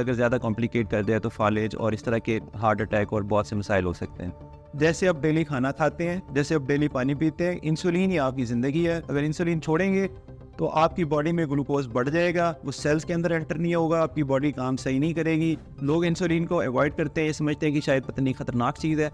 اگر زیادہ کمپلیکیٹ کر دے تو فالج اور اس طرح کے ہارٹ اٹیک اور بہت سے مسائل ہو سکتے ہیں. جیسے آپ ڈیلی کھانا کھاتے ہیں, جیسے آپ ڈیلی پانی پیتے ہیں, انسولین ہی آپ کی زندگی ہے. اگر انسولین چھوڑیں گے تو آپ کی باڈی میں گلوکوز بڑھ جائے گا, وہ سیلز کے اندر انٹر نہیں ہوگا, آپ کی باڈی کام صحیح نہیں کرے گی. لوگ انسولین کو اوائڈ کرتے ہیں, یہ سمجھتے ہیں کہ شاید پتہ نہیں خطرناک چیز ہے.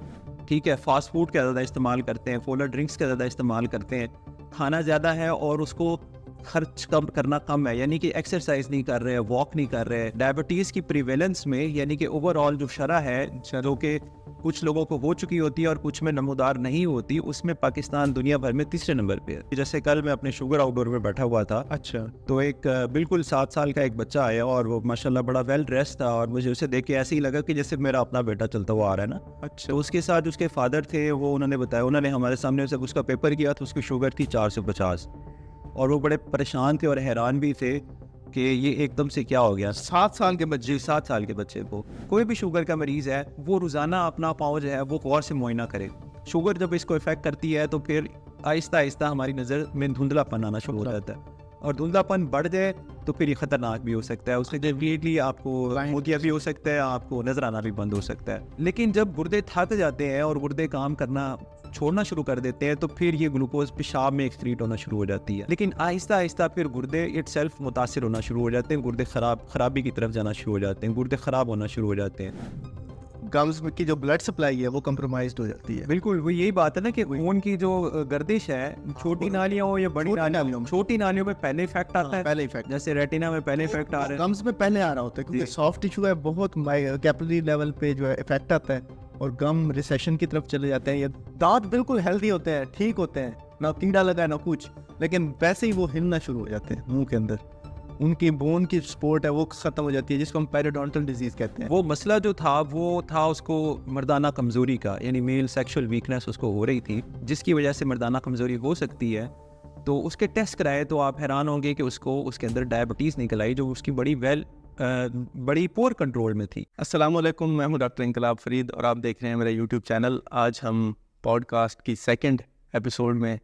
ٹھیک ہے, فاسٹ فوڈ کا زیادہ استعمال کرتے ہیں, کولر ڈرنکس کا زیادہ استعمال کرتے ہیں, کھانا زیادہ ہے اور اس کو خرچ کرنا کم ہے, یعنی کہ ایکسرسائز نہیں کر رہے, واک نہیں کر رہے. ڈائبٹیز کی پریویلنس میں یعنی کہ اوور آل جو شرح ہے, جو کہ کچھ لوگوں کو ہو چکی ہوتی ہے اور کچھ میں نمودار نہیں ہوتی, اس میں پاکستان دنیا بھر میں تیسرے نمبر پہ ہے. جیسے کل میں اپنے شوگر آؤٹ ڈور میں بیٹھا ہوا تھا, اچھا, تو ایک بالکل 7 سال کا ایک بچہ آیا اور وہ ماشاءاللہ بڑا ویل ڈریس تھا, اور مجھے اسے دیکھ کے ایسے ہی لگا کہ جیسے میرا اپنا بیٹا چلتا ہوا آ رہا ہے نا. اچھا, تو اس کے ساتھ اس کے فادر تھے, وہ انہوں نے بتایا, انہوں نے ہمارے سامنے سے اس کا پیپر کیا تو اس کی شوگر تھی 450, اور وہ بڑے پریشان تھے اور حیران بھی تھے کہ یہ ایک دم سے کیا ہو گیا. 7 سال کے بچے, 7 سال کے بچے کو, کوئی بھی شوگر کا مریض ہے وہ روزانہ اپنا پاؤں جو ہے وہ غور سے معائنہ کرے. شوگر جب اس کو افیکٹ کرتی ہے تو پھر آہستہ آہستہ ہماری نظر میں دھندلا پن آنا شروع ہو جاتا ہے, اور دھندلا پن بڑھ جائے تو پھر یہ خطرناک بھی ہو سکتا ہے. اس سے ڈیفینیٹلی آپ کو موتیا بھی ہو سکتا ہے, آپ کو نظر آنا بھی بند ہو سکتا ہے. لیکن جب گردے تھک جاتے ہیں اور گردے کام کرنا چھوڑنا شروع کر دیتے ہیں تو پھر یہ گلوکوز پیشاب میں ایکسکریٹ ہونا شروع ہو جاتی ہے. لیکن آہستہ آہستہ پھر گردے اٹ سیلف متاثر ہونا شروع ہو جاتے ہیں, گردے خرابی کی طرف جانا شروع ہو جاتے ہیں, گردے خراب ہونا شروع ہو جاتے ہیں. گمز کی جو بلڈ سپلائی ہے وہ کمپرومائزڈ ہو جاتی ہے. بالکل, وہ یہی بات ہے نا کہ خون کی جو گردش ہے, چھوٹی نالیاں ہو یا بڑی نالیاں, چھوٹی نالیوں میں پہلے افیکٹ آتا ہے, پہلے افیکٹ, جیسے ریٹینا میں پہلے افیکٹ آ رہا ہے, گمز میں پہلے آ رہا ہوتا ہے کیونکہ سافٹ ٹیشو ہے, بہت کیپلری لیول پہ جو ہے افیکٹ آتا ہے اور گم ریسیشن کی طرف چلے جاتے ہیں. یہ دانت بالکل ہیلدی ہوتے ہیں, ٹھیک ہوتے ہیں, نہ کیڑا لگا ہے نہ کچھ, لیکن ویسے ہی وہ ہلنا شروع ہو جاتے ہیں منہ کے اندر. ان کی بون کی سپورٹ ہے وہ ختم ہو جاتی ہے, جس کو ہم پیریڈونٹل ڈیزیز کہتے ہیں. وہ مسئلہ جو تھا وہ تھا اس کو مردانہ کمزوری کا, یعنی میل سیکشل ویکنس اس کو ہو رہی تھی, جس کی وجہ سے مردانہ کمزوری ہو سکتی ہے. تو اس کے ٹیسٹ کرائے تو آپ حیران ہوں گے کہ اس کے اندر ڈائبٹیز نکل آئی, جو اس کی بڑی پور کنٹرول میں تھی. السلام علیکم, میں ہوں ڈاکٹر انقلاب فرید اور آپ دیکھ رہے ہیں میرا یوٹیوب چینل. آج ہم پوڈ کاسٹ کی سیکنڈ ایپیسوڈ میں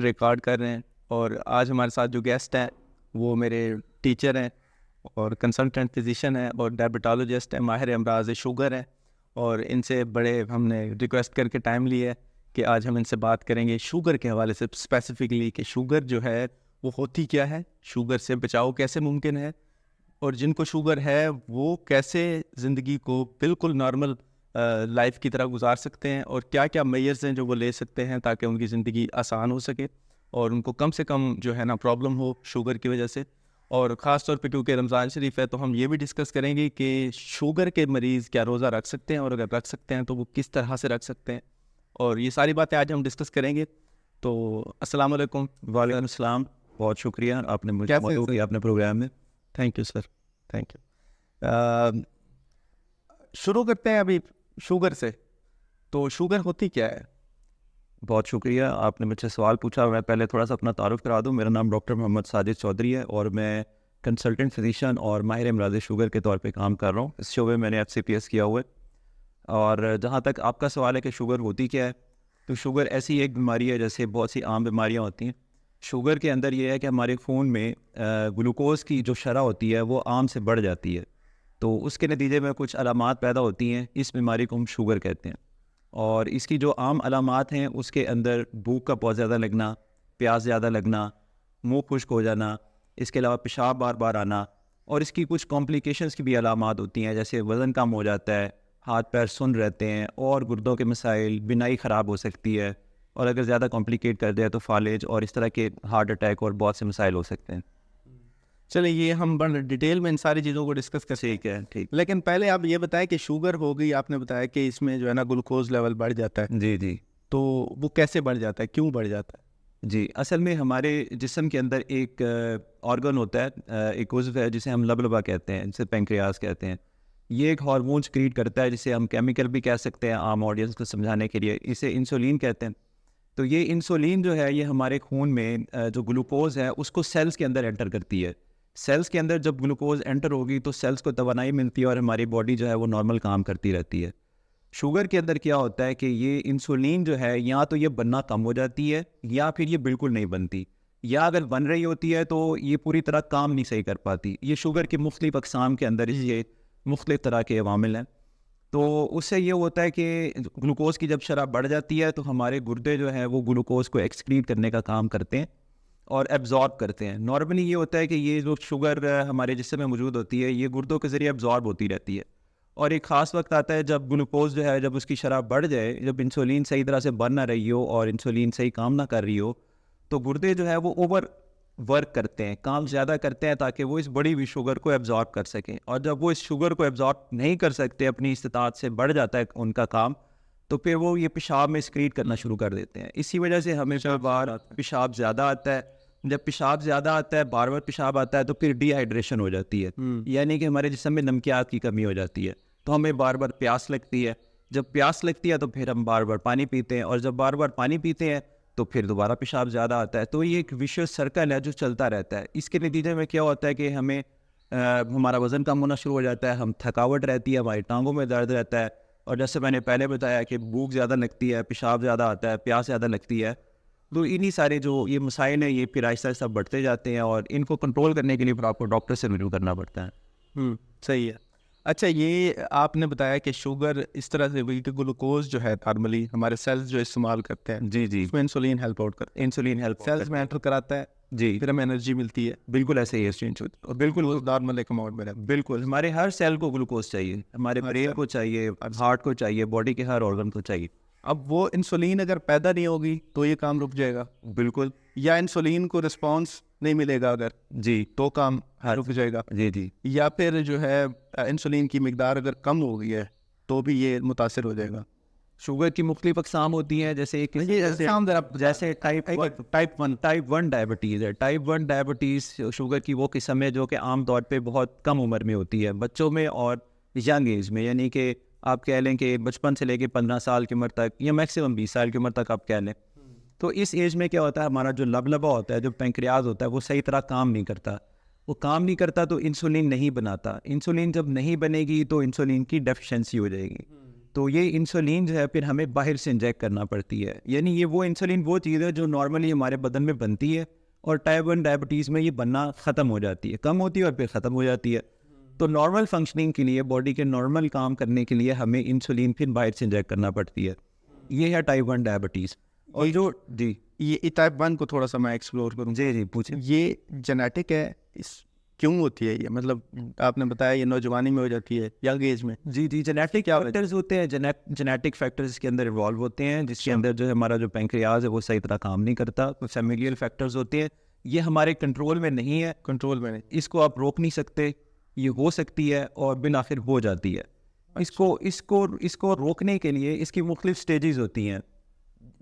ریکارڈ کر رہے ہیں, اور آج ہمارے ساتھ جو گیسٹ ہیں وہ میرے ٹیچر ہیں اور کنسلٹنٹ فزیشین ہیں اور ڈائبٹالوجسٹ ہیں, ماہر امراض شوگر ہیں, اور ان سے بڑے ہم نے ریکویسٹ کر کے ٹائم لیا ہے کہ آج ہم ان سے بات کریں گے شوگر کے حوالے سے اسپیسیفکلی, کہ شوگر جو ہے وہ ہوتی کیا ہے, شوگر سے بچاؤ کیسے ممکن ہے, اور جن کو شوگر ہے وہ کیسے زندگی کو بالکل نارمل لائف کی طرح گزار سکتے ہیں, اور کیا کیا میئرز ہیں جو وہ لے سکتے ہیں تاکہ ان کی زندگی آسان ہو سکے اور ان کو کم سے کم جو ہے نا پرابلم ہو شوگر کی وجہ سے. اور خاص طور پہ کیونکہ رمضان شریف ہے تو ہم یہ بھی ڈسکس کریں گے کہ شوگر کے مریض کیا روزہ رکھ سکتے ہیں, اور اگر رکھ سکتے ہیں تو وہ کس طرح سے رکھ سکتے ہیں, اور یہ ساری باتیں آج ہم ڈسکس کریں گے. تو السلام علیکم. وعلیکم السلام, بہت شکریہ آپ نے مجھے موضوع کیا اپنے پروگرام میں. Thank you sir, thank you. شروع کرتے ہیں ابھی شوگر سے. تو شوگر ہوتی کیا ہے؟ بہت شکریہ آپ نے مجھ سے سوال پوچھا. میں پہلے تھوڑا سا اپنا تعارف کرا دوں. میرا نام ڈاکٹر محمد ساجد چودھری ہے اور میں کنسلٹنٹ فزیشین اور ماہر امراض شوگر کے طور پہ کام کر رہا ہوں. اس شعبے میں نے FCPS کیا ہوا ہے. اور جہاں تک آپ کا سوال ہے کہ شوگر ہوتی کیا ہے, تو شوگر ایسی ایک بیماری ہے جیسے بہت سی عام بیماریاں ہوتی ہیں. شوگر کے اندر یہ ہے کہ ہمارے خون میں گلوکوز کی جو شرح ہوتی ہے وہ عام سے بڑھ جاتی ہے, تو اس کے نتیجے میں کچھ علامات پیدا ہوتی ہیں. اس بیماری کو ہم شوگر کہتے ہیں. اور اس کی جو عام علامات ہیں اس کے اندر بھوک کا بہت زیادہ لگنا, پیاس زیادہ لگنا, منہ خشک ہو جانا, اس کے علاوہ پیشاب بار بار آنا, اور اس کی کچھ کمپلیکیشنز کی بھی علامات ہوتی ہیں, جیسے وزن کم ہو جاتا ہے, ہاتھ پیر سن رہتے ہیں, اور گردوں کے مسائل, بینائی خراب ہو سکتی ہے, اور اگر زیادہ کمپلیکیٹ کر دے تو فالج اور اس طرح کے ہارٹ اٹیک اور بہت سے مسائل ہو سکتے ہیں. چلیں یہ ہم بڑا ڈیٹیل میں ان ساری چیزوں کو ڈسکس کرتے ہیں. ٹھیک ہے, ٹھیک. لیکن پہلے آپ یہ بتائیں کہ شوگر ہو گئی, آپ نے بتایا کہ اس میں جو ہے نا گلوکوز لیول بڑھ جاتا ہے. جی جی. تو وہ کیسے بڑھ جاتا ہے, کیوں بڑھ جاتا ہے؟ جی, اصل میں ہمارے جسم کے اندر ایک آرگن ہوتا ہے, ایک عضو ہے جسے ہم لبلبا کہتے ہیں, جسے پینکریاس کہتے ہیں. یہ ایک ہارمون سکریٹ کرتا ہے جسے ہم کیمیکل بھی کہہ سکتے ہیں عام آڈینس کو سمجھانے کے لیے, اسے انسولین کہتے ہیں. تو یہ انسولین جو ہے یہ ہمارے خون میں جو گلوکوز ہے اس کو سیلز کے اندر انٹر کرتی ہے. سیلز کے اندر جب گلوکوز انٹر ہوگی تو سیلز کو توانائی ملتی ہے اور ہماری باڈی جو ہے وہ نارمل کام کرتی رہتی ہے. شوگر کے اندر کیا ہوتا ہے کہ یہ انسولین جو ہے یا تو یہ بننا کم ہو جاتی ہے یا پھر یہ بالکل نہیں بنتی. یا اگر بن رہی ہوتی ہے تو یہ پوری طرح کام نہیں صحیح کر پاتی. یہ شوگر کی مختلف اقسام کے اندر یہ مختلف طرح کے عوامل ہیں. تو اس سے یہ ہوتا ہے کہ گلوکوز کی جب شرح بڑھ جاتی ہے تو ہمارے گردے جو ہیں وہ گلوکوز کو ایکسکریٹ کرنے کا کام کرتے ہیں اور ایبزارب کرتے ہیں. نارملی یہ ہوتا ہے کہ یہ جو شوگر ہمارے جسم میں موجود ہوتی ہے یہ گردوں کے ذریعے ایبزارب ہوتی رہتی ہے, اور ایک خاص وقت آتا ہے جب گلوکوز جو ہے جب اس کی شرح بڑھ جائے, جب انسولین صحیح طرح سے بن نہ رہی ہو اور انسولین صحیح کام نہ کر رہی ہو, تو گردے جو ہے وہ اوور ورک کرتے ہیں, کام زیادہ کرتے ہیں تاکہ وہ اس بڑی ہوئی شوگر کو ایبزارب کر سکیں. اور جب وہ اس شوگر کو ایبزارب نہیں کر سکتے, اپنی استطاعت سے بڑھ جاتا ہے ان کا کام, تو پھر وہ یہ پیشاب میں سکریٹ کرنا شروع کر دیتے ہیں. اسی وجہ سے ہمیں بار پیشاب زیادہ آتا ہے. جب پیشاب زیادہ آتا ہے, بار بار پیشاب آتا ہے, تو پھر ڈی ہائیڈریشن ہو جاتی ہے, یعنی کہ ہمارے جسم میں نمکیات کی کمی ہو جاتی ہے, تو ہمیں بار بار پیاس لگتی ہے. جب پیاس لگتی ہے تو پھر ہم بار بار پانی پیتے ہیں, اور جب بار بار پانی پیتے ہیں تو پھر دوبارہ پیشاب زیادہ آتا ہے. تو یہ ایک ویشیس سرکل ہے جو چلتا رہتا ہے. اس کے نتیجے میں کیا ہوتا ہے کہ ہمیں ہمارا وزن کم ہونا شروع ہو جاتا ہے, ہم تھکاوٹ رہتی ہے, ہماری ٹانگوں میں درد رہتا ہے, اور جیسے میں نے پہلے بتایا کہ بھوک زیادہ لگتی ہے, پیشاب زیادہ آتا ہے, پیاس زیادہ لگتی ہے. تو انہی سارے جو یہ مسائل ہیں یہ پھر آہستہ آہستہ بڑھتے جاتے ہیں, اور ان کو کنٹرول کرنے کے لیے پھر آپ کو ڈاکٹر سے رجوع کرنا پڑتا ہے. صحیح ہے. اچھا, یہ آپ نے بتایا کہ شوگر اس طرح سے ہوئی کہ گلوکوز جو ہے نارملی ہمارے سیلز جو استعمال کرتے ہیں جی اس میں انسولین ہیلپ آؤٹ کرتا ہے, انسولین ہیلپ سیلز میں انٹر کراتا ہے, جی پھر ہمیں انرجی ملتی ہے. بالکل ایسے ہی ہے, اور بالکل نارمل ایک اماؤنٹ میں رہتا ہے. بالکل ہمارے ہر سیل کو گلوکوز چاہیے, ہمارے برین کو چاہیے, ہارٹ کو چاہیے, باڈی کے ہر آرگن کو چاہیے. اب وہ انسولین اگر پیدا نہیں ہوگی تو یہ کام رک جائے گا, بالکل, یا انسولین کو رسپانس نہیں ملے گا اگر جی تو کام رک جائے گا, جی جی, یا پھر جو ہے انسولین کی مقدار اگر کم ہو گئی ہے تو بھی یہ متاثر ہو جائے گا. شوگر کی مختلف اقسام ہوتی ہیں, جیسے جیسے ٹائپ ون ڈائبٹیز ہے. ٹائپ ون ڈائبٹیز شوگر کی وہ قسم ہے جو کہ عام طور پہ بہت کم عمر میں ہوتی ہے, بچوں میں اور ینگ ایج میں, یعنی کہ آپ کہہ لیں کہ بچپن سے لے کے 15 سال کی عمر تک, یا میکسیمم 20 سال کی عمر تک آپ کہہ لیں. تو اس ایج میں کیا ہوتا ہے, ہمارا جو لبلبا ہوتا ہے, جو پینکریاز ہوتا ہے, وہ صحیح طرح کام نہیں کرتا. وہ کام نہیں کرتا تو انسولین نہیں بناتا. انسولین جب نہیں بنے گی تو انسولین کی ڈیفیشنسی ہو جائے گی. تو یہ انسولین جو ہے پھر ہمیں باہر سے انجیکٹ کرنا پڑتی ہے. یعنی یہ وہ انسولین وہ چیز ہے جو نارملی ہمارے بدن میں بنتی ہے, اور ٹائپ 1 ڈائبٹیز میں یہ بننا ختم ہو جاتی ہے, کم ہوتی ہے اور پھر ختم ہو جاتی ہے. تو نارمل فنکشننگ کے لیے, باڈی کے نارمل کام کرنے کے لیے ہمیں انسولین پھر باہر سے انجیکٹ کرنا پڑتی ہے. یہ ہے ٹائپ 1 ڈائبٹیز. اور جو جی یہ ٹائپ 1 کو تھوڑا سا میں ایکسپلور کروں. جی جی پوچھیں. یہ جینیٹک ہے, اس کیوں ہوتی ہے یہ, مطلب آپ نے بتایا یہ نوجوانی میں ہو جاتی ہے, ینگ ایج میں. جی جی, جینیٹک فیکٹرز ہوتے ہیں, جینیٹک فیکٹرز اس کے اندر انوالو ہوتے ہیں, جس کے اندر جو ہے ہمارا جو پینکریاز ہے وہ صحیح طرح کام نہیں کرتا. فیملیل فیکٹرز ہوتے ہیں, یہ ہمارے کنٹرول میں نہیں ہے, کنٹرول میں نہیں, اس کو آپ روک نہیں سکتے. یہ ہو سکتی ہے اور بالآخر ہو جاتی ہے. اس کو روکنے کے لیے اس کی مختلف سٹیجز ہوتی ہیں,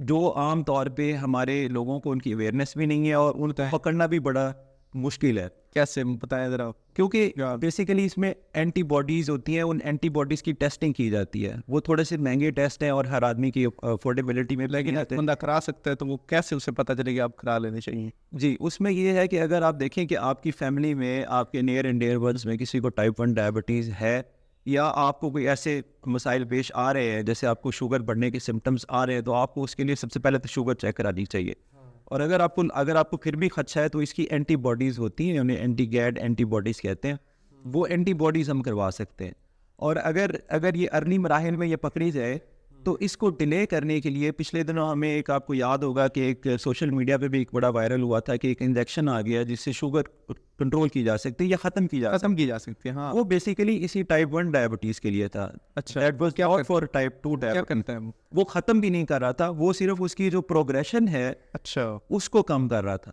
جو عام طور پہ ہمارے لوگوں کو ان کی اویئرنیس بھی نہیں ہے, اور ان کو پکڑنا بھی بڑا مشکل ہے. کیسے بتائیں ذرا. کیونکہ بیسیکلی اس میں اینٹی باڈیز ہوتی ہیں, ان اینٹی باڈیز کی ٹیسٹنگ کی جاتی ہے. وہ تھوڑے سے مہنگے ٹیسٹ ہیں اور ہر آدمی کی افورڈیبلٹی میں, لیکن بندہ کرا سکتا ہے تو وہ کیسے اسے پتہ چلے گا آپ کرا لینے چاہیے. جی, اس میں یہ ہے کہ اگر آپ دیکھیں کہ آپ کی فیملی میں, آپ کے نیئر اینڈ ڈیئر ونس میں کسی کو ٹائپ 1 ڈائبٹیز ہے, یا آپ کو کوئی ایسے مسائل پیش آ رہے ہیں, جیسے آپ کو شوگر بڑھنے کے سمٹمز آ رہے ہیں, تو آپ کو اس کے لیے سب سے پہلے تو شوگر چیک کرانی چاہیے. اور اگر آپ کو پھر بھی خدشہ ہے تو اس کی اینٹی باڈیز ہوتی ہیں, انہیں اینٹی گیڈ اینٹی باڈیز کہتے ہیں. وہ اینٹی باڈیز ہم کروا سکتے ہیں. اور اگر یہ ارلی مراحل میں یہ پکڑی جائے تو اس کو ڈیلے کرنے کے لیے پچھلے دنوں ہمیں ایک, آپ کو یاد ہوگا کہ ایک سوشل میڈیا پہ بھی ایک بڑا وائرل ہوا تھا کہ ایک انجیکشن آ گیا جس سے شوگر کنٹرول کی جا سکتی ہے یا ختم کی جا سکتی ہے. ہاں, وہ بیسیکلی اسی ٹائپ 1 ڈائبٹیز کے لیے تھا. اچھا, فار ٹائپ 2 کیا کرتا ہے وہ ختم بھی نہیں کر رہا تھا, وہ صرف اس کی جو پروگریشن ہے اچھا اس کو کم کر رہا تھا.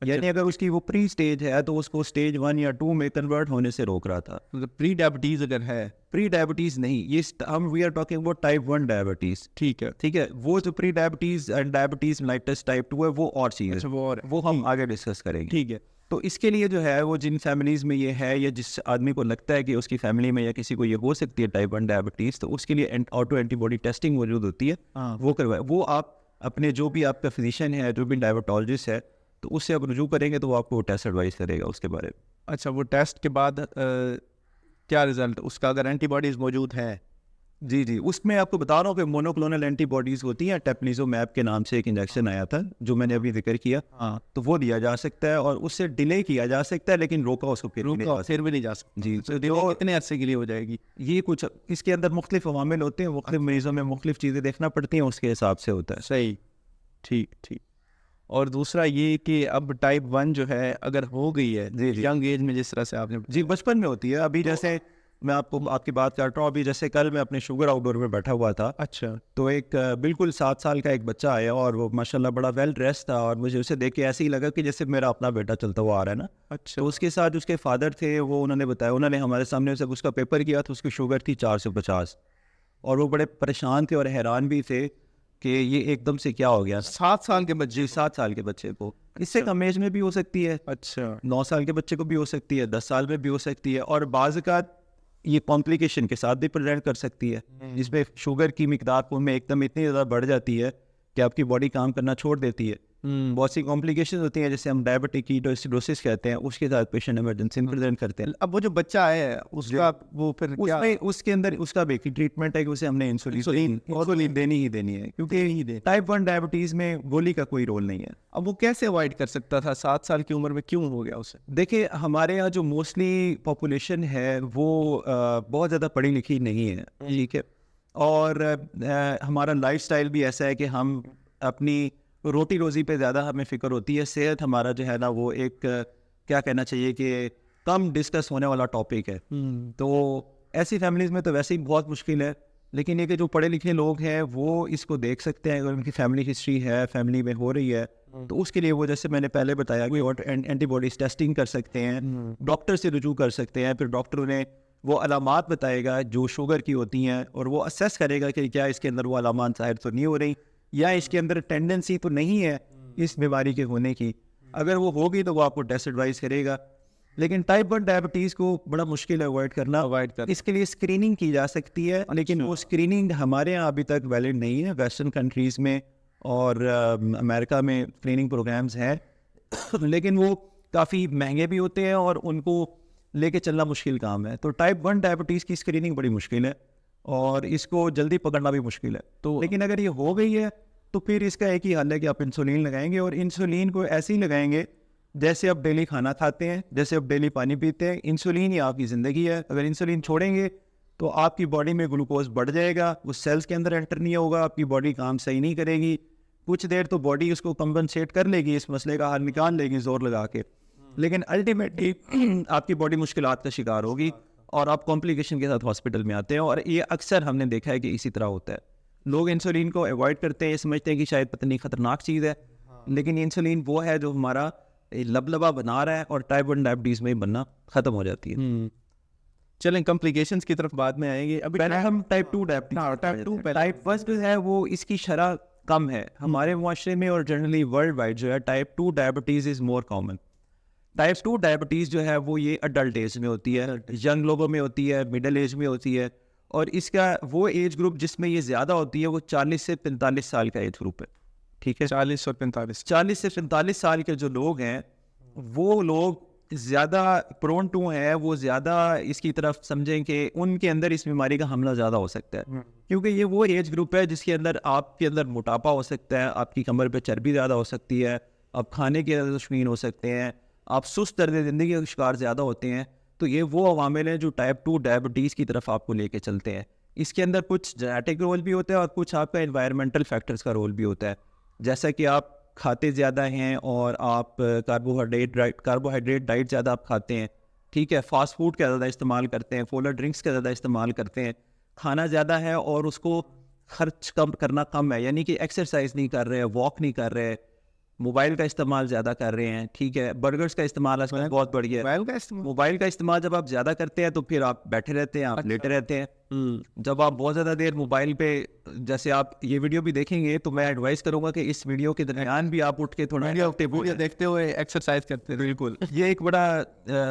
یعنی اگر اس کی وہ پری سٹیج ہے تو اس کو سٹیج 1 یا 2 میں کنورٹ ہونے سے روک رہا تھا. پری ڈائبٹیز اگر ہے, پری ڈائبٹیز نہیں, یہ we are talking about type 1 diabetes. ٹھیک ہے, وہ جو pre diabetes and diabetes mellitus type 2 ہے وہ اور چیز ہے, وہ ہم آگے ڈسکس کریں گے. ٹھیک ہے. تو اس کے لیے جو ہے وہ جن فیملیز میں یہ ہے, یا جس آدمی کو لگتا ہے کہ اس کی فیملی میں یا کسی کو یہ ہو سکتی ہے ٹائپ 1 ڈائبٹیز, تو اس کے لیے آٹو اینٹی باڈی ٹیسٹنگ موجود ہوتی ہے. وہ کروائے, وہ آپ اپنے جو بھی آپ کا فزیشین ہے, جو بھی ڈائبٹالوجسٹ ہے, تو اس سے آپ رجوع کریں گے تو وہ آپ کو ٹیسٹ ایڈوائز کرے گا اس کے بارے میں. اچھا, وہ ٹیسٹ کے بعد کیا رزلٹ اس کا, اگر اینٹی باڈیز موجود ہیں جی جی، اس میں آپ کو بتا رہا ہوں کہ مونوکلونل اینٹی باڈیز ہوتی ہیں. ٹیپلیزومیب کے نام سے ایک انجیکشن آیا تھا جو میں نے ابھی ذکر کیا, ہاں, تو وہ دیا جا سکتا ہے اور اس سے ڈیلے کیا جا سکتا ہے, لیکن روکا اس کو پھر بھی نہیں جا سکتا. جی. تو کتنے عرصے کے لیے ہو جائے گی؟ یہ کچھ اس کے اندر مختلف عوامل ہوتے ہیں, مختلف مریضوں میں مختلف چیزیں دیکھنا پڑتی ہیں, اس کے حساب سے ہوتا ہے. صحیح, ٹھیک ٹھیک. اور دوسرا یہ کہ اب ٹائپ 1 جو ہے اگر ہو گئی ہے ینگ ایج میں, جس طرح سے آپ نے جی بچپن میں ہوتی ہے. ابھی جیسے میں آپ کو آپ کی بات کر رہا ہوں, ابھی جیسے کل میں اپنے شوگر آؤٹ ڈور میں بیٹھا ہوا تھا, اچھا, تو ایک بالکل 7 سال کا ایک بچہ آیا اور وہ ماشاءاللہ بڑا ویل ڈریس تھا, اور مجھے اسے دیکھ کے ایسے ہی لگا کہ جیسے میرا اپنا بیٹا چلتا ہوا آ رہا ہے نا. اچھا, تو اس کے ساتھ اس کے فادر تھے, وہ انہوں نے بتایا, انہوں نے ہمارے سامنے جب اس کا پیپر کیا تو اس کی شوگر تھی 450, اور وہ بڑے پریشان تھے اور حیران بھی تھے کہ یہ ایک دم سے کیا ہو گیا. 7 سال کے بچے, 7 سال کے بچے کو, اس سے کم ایج میں بھی ہو سکتی ہے, اچھا, 9 سال کے بچے کو بھی ہو سکتی ہے, 10 سال میں بھی ہو سکتی ہے, اور بعض اوقات یہ کمپلیکیشن کے ساتھ بھی پریزنٹ کر سکتی ہے, جس میں شوگر کی مقدار خون میں ایک دم اتنی زیادہ بڑھ جاتی ہے کہ آپ کی باڈی کام کرنا چھوڑ دیتی ہے. بہت سی کمپلیکیشن ہوتی ہیں جیسے ہم ڈائبٹک کیٹوسیڈوسس کہتے ہیں, اس کے ساتھ پیشنٹ ایمرجنسی میں پریزنٹ کرتے ہیں. اب وہ جو بچہ ہے اس کا وہ پھر کیا, اس کے اندر اس کا بھی ٹریٹمنٹ ہے کہ اسے ہم نے انسولین دینی ہی دینی ہے, کیونکہ ٹائپ 1 ڈائبٹیز میں گولی کا کوئی رول نہیں ہے. اب وہ کیسے اوائڈ کر سکتا تھا 7 سال کی عمر میں, کیوں ہو گیا اسے؟ دیکھیں ہمارے یہاں جو موسٹلی پاپولیشن ہے وہ بہت زیادہ پڑھی لکھی نہیں ہے, ٹھیک ہے, اور ہمارا لائف سٹائل بھی ایسا ہے کہ ہم اپنی روٹی روزی پہ زیادہ ہمیں فکر ہوتی ہے. صحت ہمارا جو ہے نا وہ ایک کیا کہنا چاہیے کہ کم ڈسکس ہونے والا ٹاپک ہے. تو ایسی فیملیز میں تو ویسے ہی بہت مشکل ہے, لیکن یہ کہ جو پڑھے لکھے لوگ ہیں وہ اس کو دیکھ سکتے ہیں, اگر ان کی فیملی ہسٹری ہے, فیملی میں ہو رہی ہے, تو اس کے لیے وہ جیسے میں نے پہلے بتایا کہ اینٹی باڈیز ٹیسٹنگ کر سکتے ہیں, ڈاکٹر سے رجوع کر سکتے ہیں, پھر ڈاکٹر انہیں وہ علامات بتائے گا جو شوگر کی ہوتی ہیں, اور وہ اسیس کرے گا کہ کیا اس کے اندر وہ علامات ظاہر تو نہیں ہو رہی, یا اس کے اندر ٹینڈنسی تو نہیں ہے اس بیماری کے ہونے کی. اگر وہ ہوگی تو وہ آپ کو ٹیسٹ ایڈوائز کرے گا. لیکن ٹائپ 1 ڈائبٹیز کو بڑا مشکل ہے اوائڈ کرنا. اس کے لیے اسکریننگ کی جا سکتی ہے, لیکن وہ اسکریننگ ہمارے یہاں ابھی تک ویلڈ نہیں ہے. ویسٹرن کنٹریز میں اور امریکہ میں اسکریننگ پروگرامز ہیں, لیکن وہ کافی مہنگے بھی ہوتے ہیں اور ان کو لے کے چلنا مشکل کام ہے. تو ٹائپ 1 ڈائبٹیز کی اسکریننگ بڑی مشکل ہے اور اس کو جلدی پکڑنا بھی مشکل ہے. تو لیکن اگر یہ ہو گئی ہے تو پھر اس کا ایک ہی حل ہے کہ آپ انسولین لگائیں گے, اور انسولین کو ایسے ہی لگائیں گے جیسے آپ ڈیلی کھانا کھاتے ہیں, جیسے آپ ڈیلی پانی پیتے ہیں. انسولین ہی آپ کی زندگی ہے. اگر انسولین چھوڑیں گے تو آپ کی باڈی میں گلوکوز بڑھ جائے گا, وہ سیلز کے اندر انٹر نہیں ہوگا, آپ کی باڈی کام صحیح نہیں کرے گی. کچھ دیر تو باڈی اس کو کمپنسیٹ کر لے گی, اس مسئلے کا حل نکال لے گی زور لگا کے, لیکن الٹیمیٹلی آپ کی باڈی مشکلات کا شکار ہوگی اور آپ کمپلیکیشن کے ساتھ ہاسپٹل میں آتے ہیں. اور یہ اکثر ہم نے دیکھا ہے کہ اسی طرح ہوتا ہے. لوگ انسولین کو اوائڈ کرتے ہیں, یہ سمجھتے ہیں کہ شاید پتہ نہیں خطرناک چیز ہے, لیکن انسولین وہ ہے جو ہمارا لبلبا بنا رہا ہے, اور ٹائپ 1 ڈائبٹیز میں بننا ختم ہو جاتی ہے. چلیں کمپلیکیشنز کی طرف بعد میں آئیں گے. ابھی پہلے ہم ٹائپ 2 ڈائبٹیز, ٹائپ 1 جو ہے وہ اس کی شرح کم ہے ہمارے معاشرے میں, اور جنرلی ورلڈ وائڈ جو ہے type 2 diabetes is more common. Type 2 diabetes جو ہے وہ یہ اڈلٹ ایج میں ہوتی ہے, ینگ لوگوں میں ہوتی ہے, مڈل ایج میں ہوتی ہے, اور اس کا وہ ایج گروپ جس میں یہ زیادہ ہوتی ہے وہ 40 سے 45 سال کا ایج گروپ ہے. ٹھیک ہے, 40 سے 45 سال کے جو لوگ ہیں وہ لوگ زیادہ پرون ٹو ہیں, وہ زیادہ اس کی طرف سمجھیں کہ ان کے اندر اس بیماری کا حملہ زیادہ ہو سکتا ہے, کیونکہ یہ وہ ایج گروپ ہے جس کے اندر آپ کے اندر موٹاپا ہو سکتا ہے, آپ کی کمر پہ چربی زیادہ ہو سکتی ہے, آپ کھانے کے زیادہ شوقین ہو سکتے ہیں, آپ سست طرز زندگی کا شکار زیادہ ہوتے ہیں. تو یہ وہ عوامل ہیں جو ٹائپ 2 ڈائبٹیز کی طرف آپ کو لے کے چلتے ہیں. اس کے اندر کچھ جینیٹک رول بھی ہوتا ہے اور کچھ آپ کا انوائرمنٹل فیکٹرز کا رول بھی ہوتا ہے, جیسا کہ آپ کھاتے زیادہ ہیں اور آپ کاربوہائیڈریٹ ڈائٹ زیادہ آپ کھاتے ہیں, ٹھیک ہے, فاسٹ فوڈ کا زیادہ استعمال کرتے ہیں, کولر ڈرنکس کا زیادہ استعمال کرتے ہیں, کھانا زیادہ ہے اور اس کو خرچ کم کرنا کم ہے, یعنی کہ ایکسرسائز نہیں کر رہے, واک نہیں کر رہے, موبائل کا استعمال زیادہ کر رہے ہیں, ٹھیک ہے, برگرز کا استعمال آج کل بہت بڑھ گیا ہے. موبائل کا استعمال جب آپ زیادہ کرتے ہیں تو پھر آپ بیٹھے رہتے ہیں, آپ لیٹے رہتے ہیں. جب آپ بہت زیادہ دیر موبائل پہ, جیسے آپ یہ ویڈیو بھی دیکھیں گے تو میں ایڈوائز کروں گا کہ اس ویڈیو کے درمیان بھی آپ اٹھ کے تھوڑا ویڈیو دیکھتے ہوئے ایکسرسائز کرتے ہیں. بالکل, یہ ایک بڑا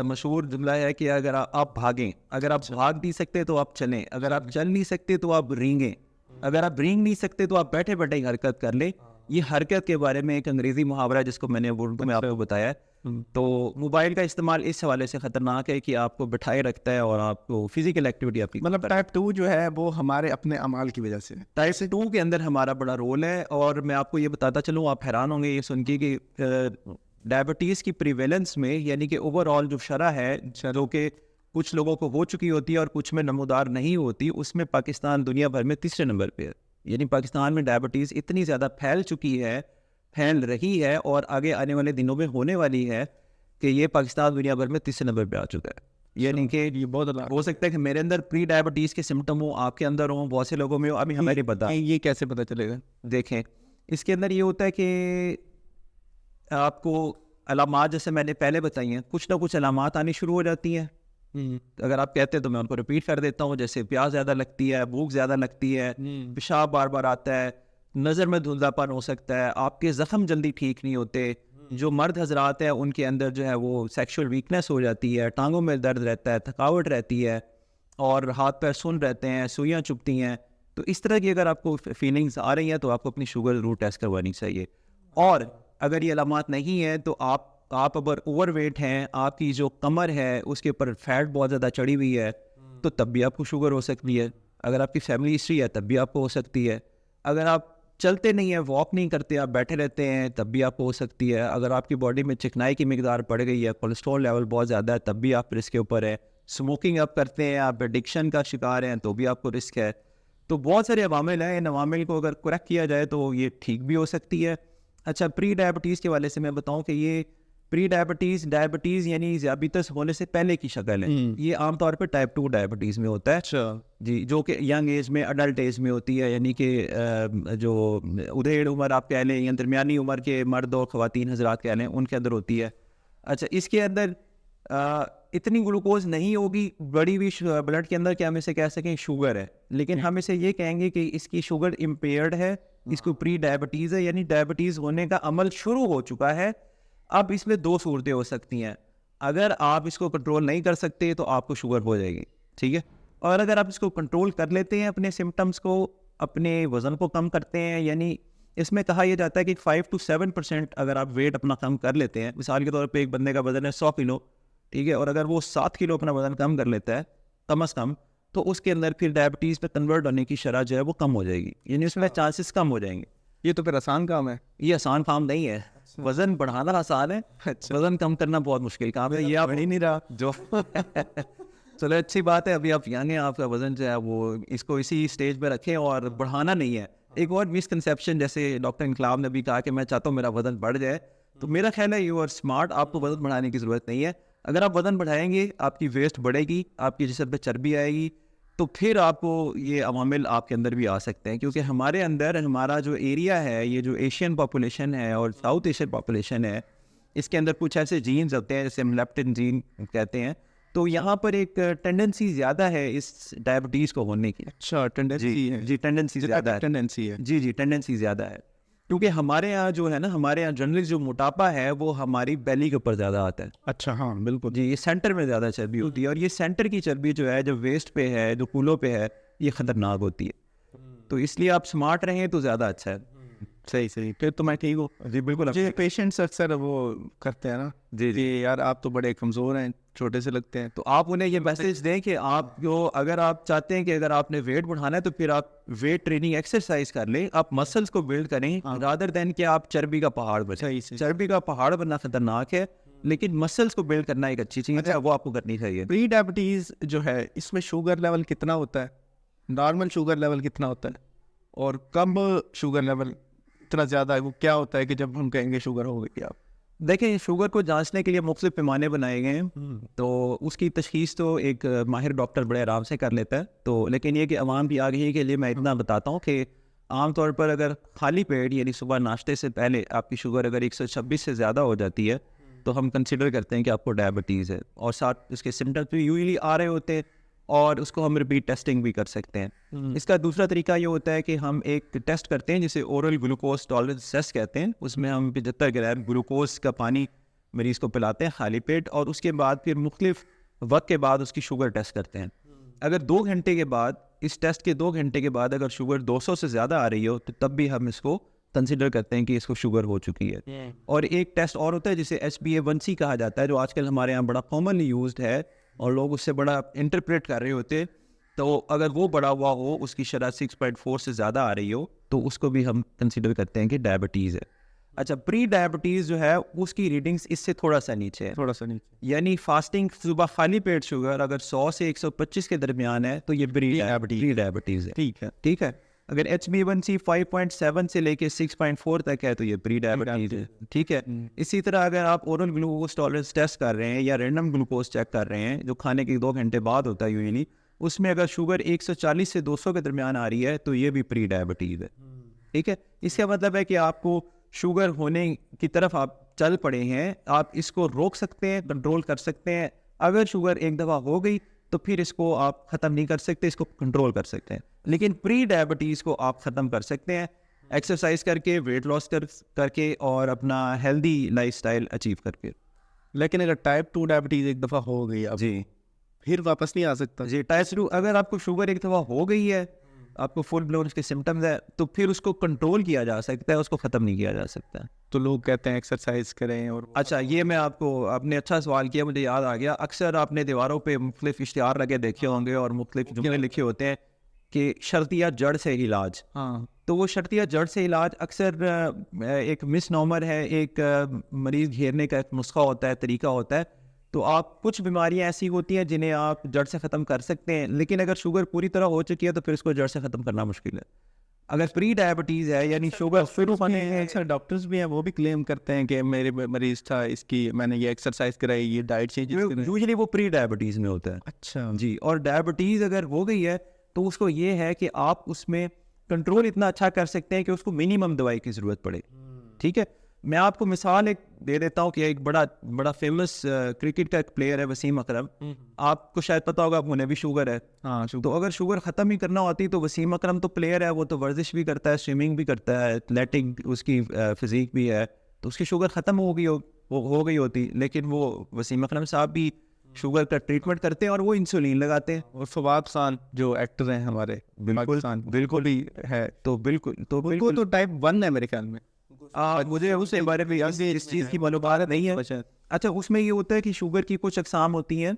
مشہور جملہ ہے کہ اگر آپ بھاگیں, اگر آپ بھاگ نہیں سکتے تو آپ چلیں, اگر آپ چل نہیں سکتے تو آپ رینگیں, اگر آپ رینگ نہیں سکتے تو آپ بیٹھے بیٹھے حرکت کر لیں. یہ حرکت کے بارے میں ایک انگریزی محاورہ ہے جس کو میں نے اردو میں آپ کو بتایا ہے, تو موبائل کا استعمال اس حوالے سے خطرناک ہے کہ آپ کو بٹھائے رکھتا ہے اور آپ کو فزیکل ایکٹیویٹی آپ کی مطلب ٹائپ 2 جو ہے وہ ہمارے اپنے اعمال کی وجہ سے ٹائپ 2 کے اندر ہمارا بڑا رول ہے. اور میں آپ کو یہ بتاتا چلوں, آپ حیران ہوں گے یہ سن کے کہ ڈائبٹیز کی پریویلنس میں, یعنی کہ اوور آل جو شرح ہے جو کہ کچھ لوگوں کو ہو چکی ہوتی ہے اور کچھ میں نمودار نہیں ہوتی, اس میں پاکستان دنیا بھر میں تیسرے نمبر پہ ہے. یعنی پاکستان میں ڈائبٹیز اتنی زیادہ پھیل چکی ہے, پھیل رہی ہے اور آگے آنے والے دنوں میں ہونے والی ہے کہ یہ پاکستان دنیا بھر میں تیسرے نمبر پہ آ چکا ہے. یعنی کہ یہ بہت ہو سکتا ہے کہ میرے اندر پری ڈائبٹیز کے سمٹم ہوں, آپ کے اندر ہوں, بہت سے لوگوں میں ہوں, ابھی ہمیں نہیں پتا. یہ کیسے پتہ چلے گا؟ دیکھیں اس کے اندر یہ ہوتا ہے کہ آپ کو علامات جیسے میں نے پہلے بتائی ہیں, کچھ نہ کچھ علامات آنی شروع ہو جاتی ہیں. اگر آپ کہتے ہیں تو میں ان کو ریپیٹ کر دیتا ہوں, جیسے پیاس زیادہ لگتی ہے, بھوک زیادہ لگتی ہے, پیشاب بار بار آتا ہے, نظر میں دھندلاپن ہو سکتا ہے, آپ کے زخم جلدی ٹھیک نہیں ہوتے. جو مرد حضرات ہیں ان کے اندر جو ہے وہ سیکشول ویکنیس ہو جاتی ہے, ٹانگوں میں درد رہتا ہے, تھکاوٹ رہتی ہے اور ہاتھ پیر سن رہتے ہیں, سوئیاں چبھتی ہیں. تو اس طرح کی اگر آپ کو فیلنگز آ رہی ہیں تو آپ کو اپنی شوگر ضرور ٹیسٹ کروانی چاہیے. اور اگر یہ علامات نہیں ہیں تو آپ اگر اوور ویٹ ہیں, آپ کی جو کمر ہے اس کے اوپر فیٹ بہت زیادہ چڑھی ہوئی ہے, تو تب بھی آپ کو شوگر ہو سکتی ہے. اگر آپ کی فیملی ہسٹری ہے تب بھی آپ کو ہو سکتی ہے. اگر آپ چلتے نہیں ہیں, واک نہیں کرتے, آپ بیٹھے رہتے ہیں, تب بھی آپ کو ہو سکتی ہے. اگر آپ کی باڈی میں چکنائی کی مقدار بڑھ گئی ہے, کولیسٹرول لیول بہت زیادہ ہے, تب بھی آپ رسک کے اوپر ہے. اسموکنگ آپ کرتے ہیں, آپ ایڈکشن کا شکار ہیں, تو بھی آپ کو رسک ہے. تو بہت سارے عوامل ہیں, ان عوامل کو اگر کریکٹ کیا جائے تو یہ ٹھیک بھی ہو سکتی ہے. اچھا, پری ڈائبٹیز کے والے سے میں بتاؤں کہ یہ پری ڈائبٹیز یعنی ذیابیطس ہونے سے پہلے کی شکل ہے. یہ عام طور پہ ٹائپ 2 ڈائبٹیز میں ہوتا ہے. جی, جو کہ ینگ ایج میں, اڈلٹ ایج میں ہوتی ہے, یعنی کہ جو ادھیڑ عمر آپ کہہ لیں یا درمیانی عمر کے مرد اور خواتین حضرات کہہ لیں, ان کے اندر ہوتی ہے. اچھا, اس کے اندر اتنی گلوکوز نہیں ہوگی بڑی ہوئی بلڈ کے اندر کہ ہم اسے کہہ سکیں شوگر ہے, لیکن ہم اسے یہ کہیں گے کہ اس کی شوگر امپیئرڈ ہے, اس کو پری ڈائبٹیز ہے, یعنی ڈائبٹیز ہونے کا عمل شروع ہو چکا ہے. اب اس میں دو صورتیں ہو سکتی ہیں. اگر آپ اس کو کنٹرول نہیں کر سکتے تو آپ کو شوگر ہو جائے گی, ٹھیک ہے. اور اگر آپ اس کو کنٹرول کر لیتے ہیں, اپنے سمٹمز کو, اپنے وزن کو کم کرتے ہیں, یعنی اس میں کہا یہ جاتا ہے کہ 5 to 7% اگر آپ ویٹ اپنا کم کر لیتے ہیں, مثال کے طور پہ ایک بندے کا وزن ہے 100 کلو, ٹھیک ہے, اور اگر وہ 7 کلو اپنا وزن کم کر لیتا ہے کم از کم, تو اس کے اندر پھر ڈائبٹیز پہ کنورٹ ہونے کی شرح جو ہے وہ کم ہو جائے گی, یعنی اس میں چانسز کم ہو جائیں گے. یہ تو پھر آسان کام ہے. یہ آسان کام نہیں ہے. وزن بڑھانا آسان ہے, وزن کم کرنا بہت مشکل کام ہے. یہ آپ بڑھ ہی نہیں رہا جو چلو اچھی بات ہے, ابھی آپ ینگ ہیں, آپ کا وزن جو ہے وہ اس کو اسی اسٹیج پہ رکھیں اور بڑھانا نہیں ہے. ایک اور مسکنسیپشن, جیسے ڈاکٹر انقلاب نے بھی کہا کہ میں چاہتا ہوں میرا وزن بڑھ جائے, تو میرا خیال ہے یو آر اسمارٹ, آپ کو وزن بڑھانے کی ضرورت نہیں ہے. اگر آپ وزن بڑھائیں گے, آپ کی ویسٹ بڑھے گی, آپ کی جسم پہ چربی آئے گی, تو پھر آپ کو یہ عوامل آپ کے اندر بھی آ سکتے ہیں. کیونکہ ہمارے اندر ہمارا جو ایریا ہے, یہ جو ایشین پاپولیشن ہے اور ساؤتھ ایشین پاپولیشن ہے, اس کے اندر کچھ ایسے جینز ہوتے ہیں جیسے ہم لیپٹن جین کہتے ہیں, تو یہاں پر ایک ٹینڈنسی زیادہ ہے اس ڈائبٹیز کو ہونے کی. اچھا, ٹینڈنسی ہے. جی, ٹینڈنسی زیادہ ہے. ٹینڈنسی ہے. جی, ٹینڈنسی زیادہ ہے. کیونکہ ہمارے یہاں جو ہے نا, ہمارے یہاں جنرلی جو موٹاپا ہے وہ ہماری بیلی کے اوپر زیادہ آتا ہے. اچھا, ہاں بالکل. جی, یہ سینٹر میں زیادہ چربی ہوتی ہے, اور یہ سینٹر کی چربی جو ہے, جو ویسٹ پہ ہے, جو کولوں پہ ہے, یہ خطرناک ہوتی ہے. تو اس لیے آپ اسمارٹ رہیں تو زیادہ اچھا ہے. صحیح, پھر تو میں ٹھیک ہوں. جی بالکل. جی, پیشنٹس اکثر وہ کرتے ہیں نا, جی یار آپ تو بڑے کمزور ہیں, چھوٹے سے لگتے ہیں, تو آپ انہیں یہ میسج دیں کہ آپ جو, اگر آپ چاہتے ہیں کہ اگر آپ نے ویٹ بڑھانا ہے تو پھر آپ ویٹ ٹریننگ ایکسرسائز کر لیں, آپ مسلس کو بلڈ کریں رادر دین کہ آپ چربی کا پہاڑ بنیں. چربی کا پہاڑ بننا خطرناک ہے, لیکن مسلس کو بلڈ کرنا ایک اچھی چیز ہے, وہ آپ کو کرنی چاہیے. پری ڈائبٹیز جو ہے اس میں شوگر لیول کتنا ہوتا ہے, نارمل شوگر لیول کتنا ہوتا ہے, اور کم شوگر لیول اتنا زیادہ ہے وہ کیا ہوتا ہے کہ جب ہم کہیں گے شوگر ہو گئی؟ آپ دیکھیں, شوگر کو جانچنے کے لیے مختلف پیمانے بنائے گئے ہیں, تو اس کی تشخیص تو ایک ماہر ڈاکٹر بڑے آرام سے کر لیتا ہے. تو لیکن یہ کہ عوام کی آگہی کے لیے میں اتنا بتاتا ہوں کہ عام طور پر اگر خالی پیٹ, یعنی صبح ناشتے سے پہلے آپ کی شوگر اگر 126 سے زیادہ ہو جاتی ہے تو ہم کنسیڈر کرتے ہیں کہ آپ کو ڈائبٹیز ہے, اور ساتھ اس کے سمٹمز بھی یوزلی آ رہے ہوتے ہیں, اور اس کو ہم ریپیٹ ٹیسٹنگ بھی کر سکتے ہیں. اس کا دوسرا طریقہ یہ ہوتا ہے کہ ہم ایک ٹیسٹ کرتے ہیں جسے اورل گلوکوز ٹالرنس ٹیسٹ کہتے ہیں. اس میں ہم 75 گرام گلوکوز کا پانی مریض کو پلاتے ہیں خالی پیٹ, اور اس کے بعد پھر مختلف وقت کے بعد اس کی شوگر ٹیسٹ کرتے ہیں. اگر 2 گھنٹے کے بعد, اس ٹیسٹ کے 2 گھنٹے کے بعد اگر شوگر 200 سے زیادہ آ رہی ہو تو تب بھی ہم اس کو کنسیڈر کرتے ہیں کہ اس کو شوگر ہو چکی ہے. اور ایک ٹیسٹ اور ہوتا ہے جسے HbA1c کہا جاتا ہے, جو آج کل ہمارے یہاں بڑا کامنلی یوزڈ ہے اور لوگ اس سے بڑا انٹرپریٹ کر رہے ہوتے ہیں. تو اگر وہ بڑا ہوا ہو, اس کی شرح 6.4 سے زیادہ آ رہی ہو, تو اس کو بھی ہم کنسیڈر کرتے ہیں کہ ڈائبٹیز ہے. اچھا, پری ڈائبٹیز جو ہے اس کی ریڈنگز اس سے تھوڑا سا نیچے ہے, تھوڑا سا نیچے, یعنی فاسٹنگ صبح خالی پیٹ شوگر اگر 100 سے 125 کے درمیان ہے تو یہ پری ڈائبٹیز ہے. ٹھیک ہے. اگر HbA1c 5.7 سے لے کے 6.4 تک ہے تو یہ پری ڈائبٹیز ہے. ٹھیک ہے. اسی طرح اگر آپ اورل گلوکوز ٹالرنس ٹیسٹ کر رہے ہیں یا رینڈم گلوکوز چیک کر رہے ہیں جو کھانے کے 2 گھنٹے بعد ہوتا ہے یوزلی, اس میں اگر شوگر 140 سے 200 کے درمیان آ رہی ہے تو یہ بھی پری ڈائبٹیز ہے. ٹھیک ہے. اس کا مطلب ہے کہ آپ کو شوگر ہونے کی طرف آپ چل پڑے ہیں, آپ اس کو روک سکتے ہیں, کنٹرول کر سکتے ہیں. اگر شوگر ایک دفعہ ہو گئی تو پھر اس کو آپ ختم نہیں کر سکتے, اس کو کنٹرول کر سکتے ہیں. لیکن پری ڈائبٹیز کو آپ ختم کر سکتے ہیں ایکسرسائز کر کے, ویٹ لاس کر کے اور اپنا ہیلدی لائف سٹائل اچیو کر کے. لیکن اگر ٹائپ 2 ڈائبٹیز ایک دفعہ ہو گئی اب جی پھر واپس نہیں آ سکتا. جی ٹائپ 2 اگر آپ کو شوگر ایک دفعہ ہو گئی ہے, آپ کو فل بلون کے سمٹمز ہے, تو پھر اس کو کنٹرول کیا جا سکتا ہے, اس کو ختم نہیں کیا جا سکتا. تو لوگ کہتے ہیں ایکسرسائز کریں. اور اچھا, یہ میں آپ نے اچھا سوال کیا, مجھے یاد آ گیا. اکثر آپ نے دیواروں پہ مختلف اشتہار لگے دیکھے ہوں گے اور مختلف جملے لکھے ہوتے ہیں کہ شرطیہ جڑ سے علاج. ہاں, تو وہ شرطیہ جڑ سے علاج اکثر ایک مس نامر ہے, ایک مریض گھیرنے کا ایک نسخہ ہوتا ہے, طریقہ ہوتا ہے. تو آپ کچھ بیماریاں ایسی ہوتی ہیں جنہیں آپ جڑ سے ختم کر سکتے ہیں, لیکن اگر شوگر پوری طرح ہو چکی ہے تو پھر اس کو جڑ سے ختم کرنا مشکل ہے. اگر پری ڈائبٹیز ہے یعنی شوگر شروع ہونے ہے, اکثر ڈاکٹرز بھی ہیں وہ بھی کلیم کرتے ہیں کہ میرے مریض تھا, اس کی میں نے یہ ایکسرسائز کرائی, یہ ڈائٹ چینجز کرائی. یوزلی وہ پری ڈائبٹیز میں ہوتا ہے. اچھا جی, اور ڈائبٹیز اگر ہو گئی ہے تو اس کو یہ ہے کہ آپ اس میں کنٹرول اتنا اچھا کر سکتے ہیں کہ اس کو منیمم دوائی کی ضرورت پڑے. ٹھیک ہے. میں آپ کو مثال ایک دے دیتا ہوں کہ ایک بڑا فیمس کرکٹ کا ایک پلیئر ہے وسیم اکرم. آپ کو شاید پتا ہوگا انہیں بھی شوگر ہے. ہاں, تو اگر شوگر ختم ہی کرنا ہوتی تو وسیم اکرم تو پلیئر ہے, وہ تو ورزش بھی کرتا ہے, سوئمنگ بھی کرتا ہے, ایتھلیٹک اس کی فزیک بھی ہے, تو اس کی شوگر ختم ہو گئی ہوتی. لیکن وہ وسیم اکرم صاحب بھی شوگر کا ٹریٹمنٹ کرتے ہیں اور وہ انسولین لگاتے ہیں. اور فواد خان جو ایکٹر ہیں ہمارے بالکل بھی ہے, تو بالکل تو ٹائپ 1 ہے میرے خیال میں. مجھے اس کے بارے میں اس چیز کی معلومات نہیں ہے. اچھا, اس میں یہ ہوتا ہے کہ شوگر کی کچھ اقسام ہوتی ہیں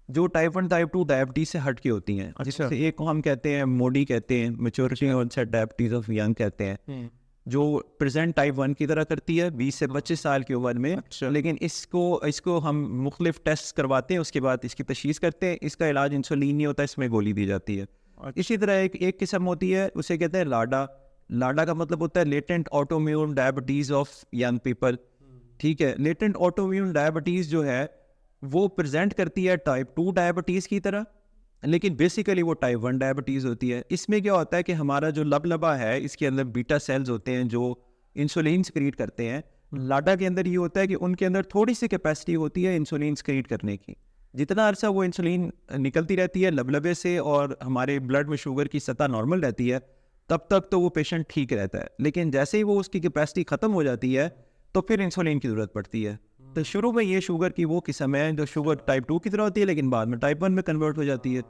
جو ٹائپ 1 ٹائپ 2 ڈائبٹیز سے ہٹ کے ہوتی ہیں. اچھا, ایک کو ہم کہتے ہیں موڈی کہتے ہیں, میچورٹی آنسیٹ ڈائبٹیز آف ینگ کہتے ہیں, جو پریزنٹ ٹائپ 1 کی طرح کرتی ہے 20 سے 25 سال کی عمر میں. لیکن اس کو ہم مختلف ٹیسٹ کرواتے ہیں, اس کے بعد اس کی تشخیص کرتے ہیں. اس کا علاج انسولین نہیں ہوتا, اس میں گولی دی جاتی ہے. اسی طرح ایک قسم ہوتی ہے, اسے کہتے ہیں لاڈا کا مطلب ہوتا ہے latent auto immune diabetes of young people. ٹھیک ہے. لیٹنٹ آٹو امیون ڈائبٹیز جو ہے وہ پریزنٹ کرتی ہے ٹائپ 2 ڈائبٹیز کی طرح, لیکن بیسیکلی وہ ٹائپ 1 ڈائبٹیز ہوتی ہے. اس میں کیا ہوتا ہے کہ ہمارا جو لبا ہے اس کے اندر بیٹا سیلز ہوتے ہیں جو انسولین سکریٹ کرتے ہیں. لاڈا کے اندر یہ ہوتا ہے کہ ان کے اندر تھوڑی سی کیپیسٹی ہوتی ہے انسولین سکریٹ کرنے کی. جتنا عرصہ وہ انسولین نکلتی رہتی ہے لبے سے اور ہمارے بلڈ میں شوگر کی سطح نارمل رہتی ہے, تب تک تو وہ پیشنٹ ٹھیک رہتا ہے. لیکن جیسے ہی وہ اس کی کیپیسٹی ختم ہو جاتی ہے تو پھر انسولین کی ضرورت پڑتی ہے. تو شروع میں یہ شوگر کی وہ قسم ہے جو شوگر ٹائپ 2 کی طرح ہوتی ہے, لیکن بعد میں ٹائپ 1 میں کنورٹ ہو جاتی ہے.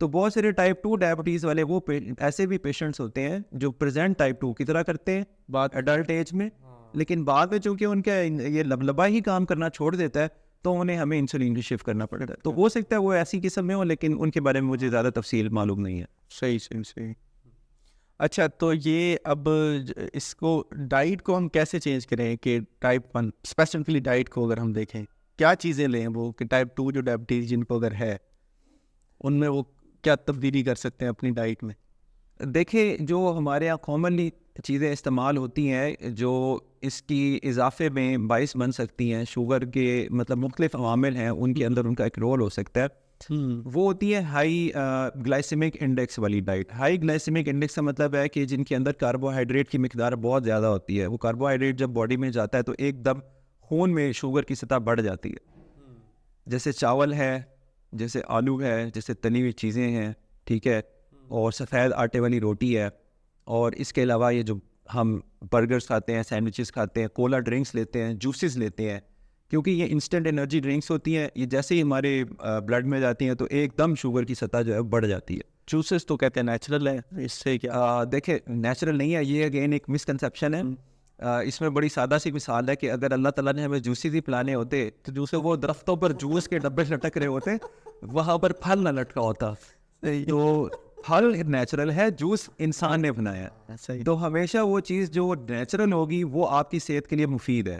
تو بہت سارے ٹائپ 2 ڈائبٹیز والے وہ ایسے بھی پیشنٹس ہوتے ہیں جو پریزنٹ ٹائپ 2 کی طرح کرتے ہیں بعد ایڈلٹ ایج میں, لیکن بعد میں چونکہ ان کا یہ لبا ہی کام کرنا چھوڑ دیتا ہے تو انہیں ہمیں انسولین کی شفٹ کرنا پڑتا ہے. تو ہو سکتا ہے وہ ایسی قسم میں ہو, لیکن ان کے بارے میں مجھے زیادہ تفصیل معلوم نہیں ہے. صحیح. اچھا, تو یہ اب اس کو ڈائٹ کو ہم کیسے چینج کریں کہ ٹائپ 1 اسپیسیفکلی ڈائٹ کو اگر ہم دیکھیں کیا چیزیں لیں وہ کہ ٹائپ 2 جو ڈائبٹیز جن کو اگر ہے ان میں وہ کیا تبدیلی کر سکتے ہیں اپنی ڈائٹ میں؟ دیکھیں, جو ہمارے یہاں کامنلی چیزیں استعمال ہوتی ہیں جو اس کی اضافے میں باعث بن سکتی ہیں, شوگر کے مطلب مختلف عوامل ہیں ان کے اندر ان کا ایک رول ہو سکتا ہے, وہ ہوتی ہے ہائی گلائسیمک انڈیکس والی ڈائٹ. ہائی گلائسیمک انڈیکس کا مطلب ہے کہ جن کے اندر کاربوہائیڈریٹ کی مقدار بہت زیادہ ہوتی ہے. وہ کاربوہائیڈریٹ جب باڈی میں جاتا ہے تو ایک دم خون میں شوگر کی سطح بڑھ جاتی ہے. جیسے چاول ہے, جیسے آلو ہے, جیسے تلی ہوئی چیزیں ہیں, ٹھیک ہے, اور سفید آٹے والی روٹی ہے, اور اس کے علاوہ یہ جو ہم برگرز کھاتے ہیں, سینڈوچز کھاتے ہیں, کولا ڈرنکس لیتے ہیں, جوسز لیتے ہیں, کیونکہ یہ انسٹنٹ انرجی ڈرنکس ہوتی ہیں. یہ جیسے ہی ہمارے بلڈ میں جاتی ہیں تو ایک دم شوگر کی سطح جو ہے بڑھ جاتی ہے. جوسز تو کہتے ہیں نیچرل ہے, اس سے کیا؟ دیکھیں نیچرل نہیں ہے, یہ اگین ایک مسکنسیپشن ہے. اس میں بڑی سادہ سی مثال ہے کہ اگر اللہ تعالیٰ نے ہمیں جوسز ہی پلانے ہوتے تو جوسے وہ درختوں پر جوس کے ڈبے لٹک رہے ہوتے, وہاں پر پھل نہ لٹکا ہوتا. تو پھل نیچرل ہے, جوس انسان نے بنایا ہے. تو ہمیشہ وہ چیز جو نیچرل ہوگی وہ آپ کی صحت کے لیے مفید ہے.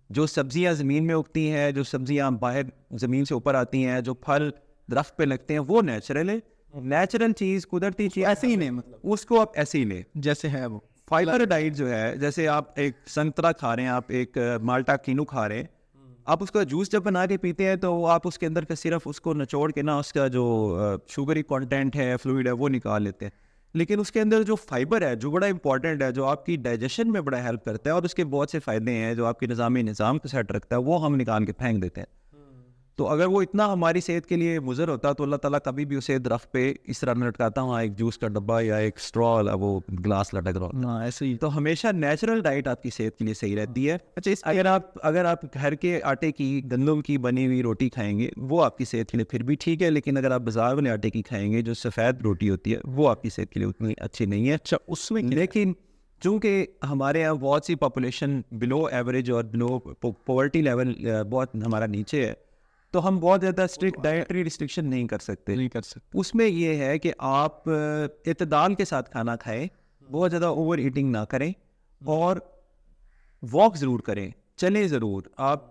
جو سبزیاں زمین میں اگتی ہیں, جو سبزیاں باہر زمین سے اوپر آتی ہیں, جو پھل درخت پہ لگتے ہیں, وہ نیچرل ہے. نیچرل چیز, قدرتی چیز ایسے ہی نہیں, مطلب اس کو آپ ایسے ہی لیں جیسے ہے وہ. فائبر ڈائٹ جو ہے, جیسے آپ ایک سنترا کھا رہے ہیں, آپ ایک مالٹا کینو کھا رہے ہیں, آپ اس کا جوس جب بنا کے پیتے ہیں تو آپ اس کے اندر کا صرف اس کو نچوڑ کے نا اس کا جو شوگری کانٹینٹ ہے, فلوئڈ ہے, وہ نکال لیتے ہیں. لیکن اس کے اندر جو فائبر ہے جو بڑا امپورٹنٹ ہے, جو آپ کی ڈائجیشن میں بڑا ہیلپ کرتا ہے اور اس کے بہت سے فائدے ہیں, جو آپ کے نظام کو سیٹ رکھتا ہے, وہ ہم نکال کے پھینک دیتے ہیں. تو اگر وہ اتنا ہماری صحت کے لیے مضر ہوتا تو اللہ تعالیٰ کبھی بھی اسے درخت پہ اس طرح نہ لٹکاتا, وہاں ایک جوس کا ڈبہ یا ایک اسٹرا وہ گلاس لٹک رہا ہوتا. ایسے ہی. تو ہمیشہ نیچرل ڈائٹ آپ کی صحت کے لیے صحیح رہتی ہے. اچھا, اگر آپ گھر کے آٹے کی, گندم کی بنی ہوئی روٹی کھائیں گے وہ آپ کی صحت کے لیے پھر بھی ٹھیک ہے, لیکن اگر آپ بازار والے آٹے کی کھائیں گے جو سفید روٹی ہوتی ہے وہ آپ کی صحت کے لیے اتنی اچھی نہیں ہے. اچھا, اس میں لیکن چونکہ ہمارے یہاں بہت سی پاپولیشن بلو ایوریج اور بلو پاورٹی لیول بہت ہمارا نیچے ہے, تو ہم بہت زیادہ اسٹرکٹ ڈائٹری ریسٹرکشن نہیں کر سکتے. اس میں یہ ہے کہ آپ اعتدال کے ساتھ کھانا کھائیں, بہت زیادہ اوور ایٹنگ نہ کریں, اور واک ضرور کریں, چلیں ضرور, آپ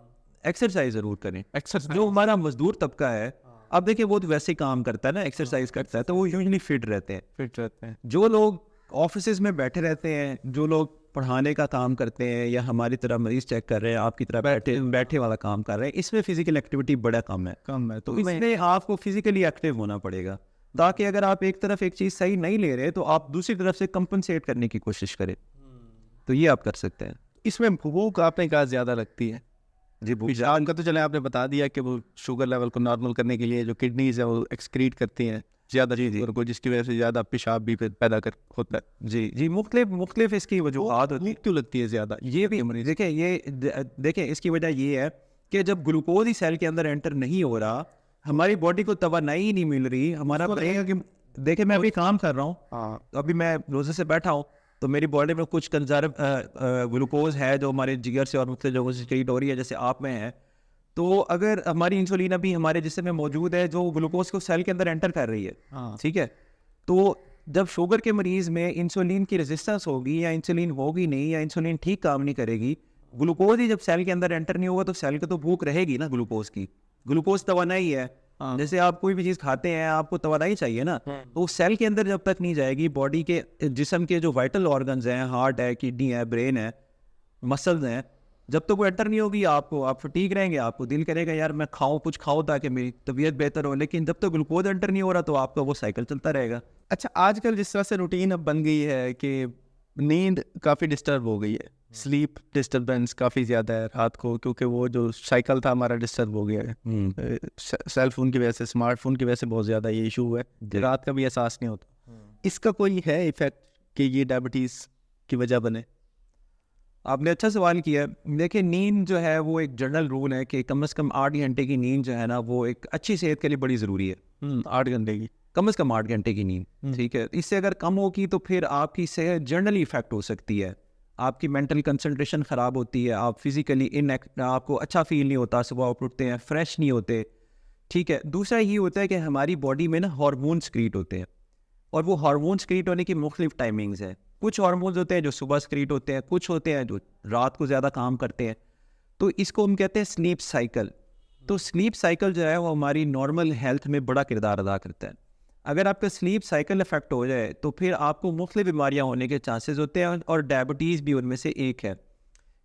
ایکسرسائز ضرور کریں. جو ہمارا مزدور طبقہ ہے, اب دیکھیں وہ تو ویسے ہی کام کرتا ہے نا, ایکسرسائز کرتا ہے, تو وہ یوزلی فٹ رہتے ہیں. جو لوگ آفیسز میں بیٹھے رہتے ہیں, جو لوگ پڑھانے کا کام کرتے ہیں, یا ہماری طرح مریض چیک کر رہے ہیں, آپ کی طرح بیٹھے والا کام کر رہے ہیں, اس میں فزیکل ایکٹیویٹی بڑا کم ہے. تو اس میں آپ کو فزیکلی ایکٹیو ہونا پڑے گا, تاکہ اگر آپ ایک طرف ایک چیز صحیح نہیں لے رہے تو آپ دوسری طرف سے کمپنسیٹ کرنے کی کوشش کریں. تو یہ آپ کر سکتے ہیں. اس میں بھوک آپ نے کہا زیادہ لگتی ہے. جی, پیشاب کا تو چلے آپ نے بتا دیا کہ وہ شوگر لیول کو نارمل کرنے کے لیے جو کڈنیز ہیں وہ ایکسکریٹ کرتی ہیں زیادہ شوگر کو, جس کی وجہ سے زیادہ پیشاب بھی پیدا ہوتا ہے. جی, مختلف اس کی وجوہات ہوتی ہیں. کیوں لگتی ہے زیادہ؟ یہ بھی دیکھیں اس کی وجہ یہ ہے کہ جب گلوکوز ہی سیل کے اندر انٹر نہیں ہو رہا, ہماری باڈی کو توانائی نہیں مل رہی. ہمارا دیکھیں میں ابھی کام کر رہا ہوں, ابھی میں روزے سے بیٹھا ہوں, تو میری باڈی میں کچھ کنزرو گلوکوز ہے جو ہمارے جگر سے اور مختلف جگہوں سے سیکریٹ ہو رہی ہے, جیسے آپ میں ہے. تو اگر ہماری انسولین ابھی ہمارے جسم میں موجود ہے جو گلوکوز کو سیل کے اندر انٹر کر رہی ہے, ٹھیک ہے, تو جب شوگر کے مریض میں انسولین کی ریزسٹنس ہوگی, یا انسولین ہوگی نہیں, یا انسولین ٹھیک کام نہیں کرے گی, گلوکوز ہی جب سیل کے اندر انٹر نہیں ہوگا تو سیل کو تو بھوک رہے گی نا گلوکوز کی. گلوکوز توانائی ہے, جیسے آپ کوئی بھی چیز کھاتے ہیں آپ کو توانائی چاہیے نا, تو سیل کے اندر جب تک نہیں جائے گی, باڈی کے جسم کے جو وائٹل آرگنز ہیں, ہارٹ ہے, کڈنی ہے, برین ہے, مسلز ہیں, جب تک وہ انٹر نہیں ہوگی آپ فٹیگ رہیں گے, آپ کو دل کرے گا یار میں کچھ کھاؤں تاکہ میری طبیعت بہتر ہو, لیکن جب تک گلوکوز انٹر نہیں ہو رہا تو آپ کا وہ سائیکل چلتا رہے گا. اچھا, آج کل جس طرح سے روٹین اب بن گئی ہے کہ نیند کافی ڈسٹرب ہو گئی ہے, سلیپ ڈسٹربنس کافی زیادہ ہے رات کو, کیونکہ وہ جو سائیکل تھا ہمارا ڈسٹرب ہو گیا ہے سیل فون کی وجہ سے, اسمارٹ فون کی وجہ سے بہت زیادہ یہ ایشو ہے, رات کا بھی احساس نہیں ہوتا. اس کا کوئی ہے ایفیکٹ کہ یہ ڈائبٹیز کی وجہ بنے؟ آپ نے اچھا سوال کیا. دیکھیں نیند جو ہے وہ ایک جنرل رول ہے کہ کم از کم 8 گھنٹے کی نیند جو ہے نا وہ ایک اچھی صحت کے لیے بڑی ضروری ہے. 8 گھنٹے کی, کم از کم 8 گھنٹے کی نیند, ٹھیک ہے. اس سے اگر کم ہوگی تو پھر آپ کی صحت جنرلی افیکٹ ہو سکتی ہے, آپ کی مینٹل کنسنٹریشن خراب ہوتی ہے, آپ فزیکلی آپ کو اچھا فیل نہیں ہوتا, صبح اٹھتے ہیں فریش نہیں ہوتے, ٹھیک ہے. دوسرا یہ ہوتا ہے کہ ہماری باڈی میں نا ہارمون سکریٹ ہوتے ہیں, اور وہ ہارمون سکریٹ ہونے کی مختلف ٹائمنگز ہیں. کچھ ہارمونز ہوتے ہیں جو صبح سکریٹ ہوتے ہیں, کچھ ہوتے ہیں جو رات کو زیادہ کام کرتے ہیں. تو اس کو ہم کہتے ہیں سلیپ سائیکل. تو سلیپ سائیکل جو ہے وہ ہماری نارمل ہیلتھ میں بڑا کردار ادا کرتا ہے. اگر آپ کا سلیپ سائیکل افیکٹ ہو جائے تو پھر آپ کو مختلف بیماریاں ہونے کے چانسز ہوتے ہیں, اور ڈائبٹیز بھی ان میں سے ایک ہے.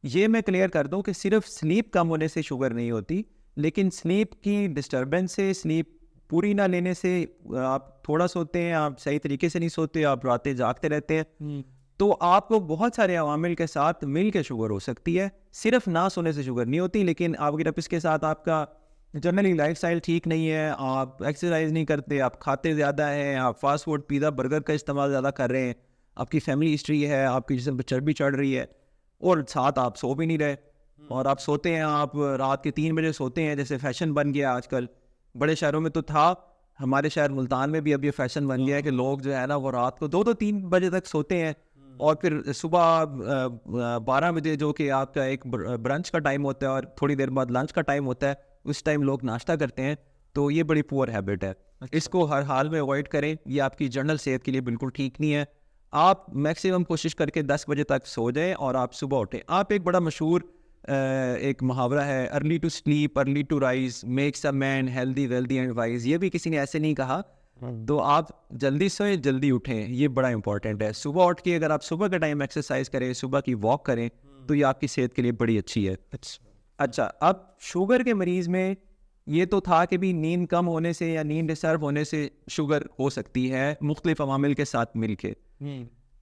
یہ میں کلیئر کر دوں کہ صرف سلیپ کم ہونے سے شوگر نہیں ہوتی, لیکن سلیپ کی ڈسٹربنس سے, سلیپ پوری نہ لینے سے, آپ تھوڑا سوتے ہیں, آپ صحیح طریقے سے نہیں سوتے, آپ راتیں جاگتے رہتے ہیں, تو آپ کو بہت سارے عوامل کے ساتھ مل کے شوگر ہو سکتی ہے. صرف نہ سونے سے شوگر نہیں ہوتی, لیکن آپ کی اس کے ساتھ آپ کا جنرلی لائف اسٹائل ٹھیک نہیں ہے, آپ ایکسرسائز نہیں کرتے, آپ کھاتے زیادہ ہیں, آپ فاسٹ فوڈ, پیزا, برگر کا استعمال زیادہ کر رہے ہیں, آپ کی فیملی ہسٹری ہے, آپ کی جسم پہ چربی چڑھ رہی ہے, اور ساتھ آپ سو بھی نہیں رہے, اور آپ سوتے ہیں, آپ رات کے 3 بجے سوتے ہیں, جیسے فیشن بن گیا آج کل. بڑے شہروں میں تو تھا ہمارے شہر ملتان میں بھی اب یہ فیشن بن گیا ہے کہ لوگ جو ہے نا وہ رات کو 2-3 بجے تک سوتے ہیں اور پھر صبح 12 بجے جو کہ آپ کا ایک برنچ کا ٹائم ہوتا ہے اور تھوڑی دیر بعد لنچ کا ٹائم ہوتا ہے, اس ٹائم لوگ ناشتہ کرتے ہیں. تو یہ بڑی پور ہیبٹ ہے, اس کو ہر حال میں اوائڈ کریں, یہ آپ کی جنرل صحت کے لیے بالکل ٹھیک نہیں ہے. آپ میکسیمم کوشش کر کے 10 بجے تک سو جائیں اور آپ صبح اٹھیں. آپ ایک بڑا مشہور ایک محاورہ ہے early to sleep early to rise makes a man healthy wealthy and wise, یہ بھی کسی نے ایسے نہیں کہا. تو آپ جلدی سوئیں جلدی اٹھیں, یہ بڑا امپورٹنٹ ہے. صبح اٹھ کے اگر آپ صبح کے ٹائم ایکسرسائز کریں, صبح کی واک کریں, تو یہ آپ کی صحت کے لیے بڑی اچھی ہے. اچھا, اب شوگر کے مریض میں یہ تو تھا کہ بھی نیند کم ہونے سے یا نیند ڈسٹرب ہونے سے شوگر ہو سکتی ہے مختلف عوامل کے ساتھ مل کے.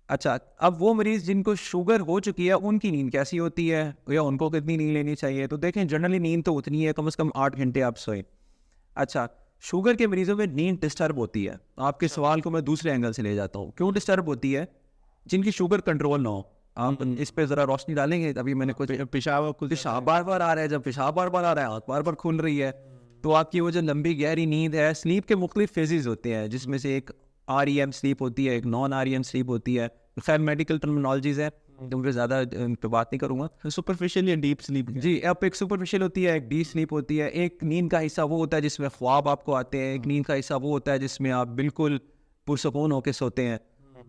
اچھا, اب وہ مریض جن کو شوگر ہو چکی ہے ان کی نیند کیسی ہوتی ہے یا ان کو کتنی نیند لینی چاہیے؟ تو دیکھیں جنرلی نیند تو اتنی ہے, کم از کم 8 گھنٹے آپ سوئیں. اچھا, شوگر کے مریضوں میں نیند ڈسٹرب ہوتی ہے. آپ کے سوال کو میں دوسرے اینگل سے لے جاتا ہوں, کیوں ڈسٹرب ہوتی ہے؟ جن کی شوگر کنٹرول نہ ہو, آپ اس پہ ذرا روشنی ڈالیں گے. ابھی میں نے کچھ پیشاب بار بار آ رہا ہے, جب پیشاب بار بار آ رہا ہے آنکھ بار بار کھل رہی ہے, تو آپ کی وہ جو لمبی گہری نیند ہے, سلیپ کے مختلف فیزز ہوتے ہیں جس میں سے ایک REM سلیپ ہوتی ہے, ایک نان REM سلیپ ہوتی ہے. خیر میڈیکل ٹرمینالوجیز ہے, تو میں زیادہ ان پہ بات نہیں کروں گا. سپرفیشل یا ڈیپ سلیپ؟ جی, اب ایک سپرفیشل ہوتی ہے, ایک ڈیپ سلیپ ہوتی ہے. ایک نیند کا حصہ وہ ہوتا ہے جس میں خواب آپ کو آتے ہیں, ایک نیند کا حصہ وہ ہوتا ہے جس میں آپ بالکل پرسکون ہو کے سوتے ہیں.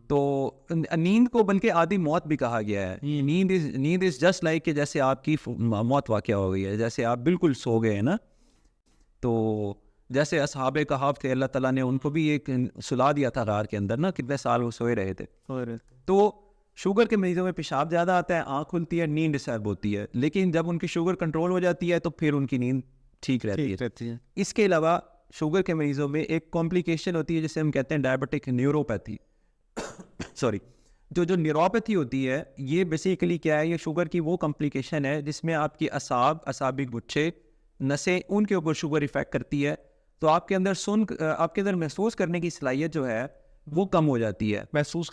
تو نیند کو بلکہ آدھی موت بھی کہا گیا ہے. نیند از جسٹ لائک کہ جیسے آپ کی موت واقع ہو گئی ہے, جیسے آپ بالکل سو گئے ہیں نا. تو جیسے اصحاب کہف تھے, اللہ تعالیٰ نے ان کو بھی ایک سلا دیا تھا غار کے اندر نا, کتنے سال وہ سوئے رہے تھے. تو شوگر کے مریضوں میں پیشاب زیادہ آتا ہے, آنکھ کھلتی ہے, نیند ڈسٹرب ہوتی ہے. لیکن جب ان کی شوگر کنٹرول ہو جاتی ہے تو پھر ان کی نیند ٹھیک رہتی ہے. اس کے علاوہ شوگر کے مریضوں میں ایک کمپلیکیشن ہوتی ہے جسے ہم کہتے ہیں ڈائبٹک نیوروپیتھی. سوری, جو نیوروپیتھی ہوتی ہے یہ بیسیکلی کیا ہے؟ یہ شوگر کی وہ کمپلیکیشن ہے جس میں آپ کی اعصابی گچھے, نسیں, ان کے اوپر شوگر افیکٹ کرتی ہے. تو آپ کے اندر محسوس کرنے کی صلاحیت جو ہے وہ کم ہو جاتی ہے. محسوس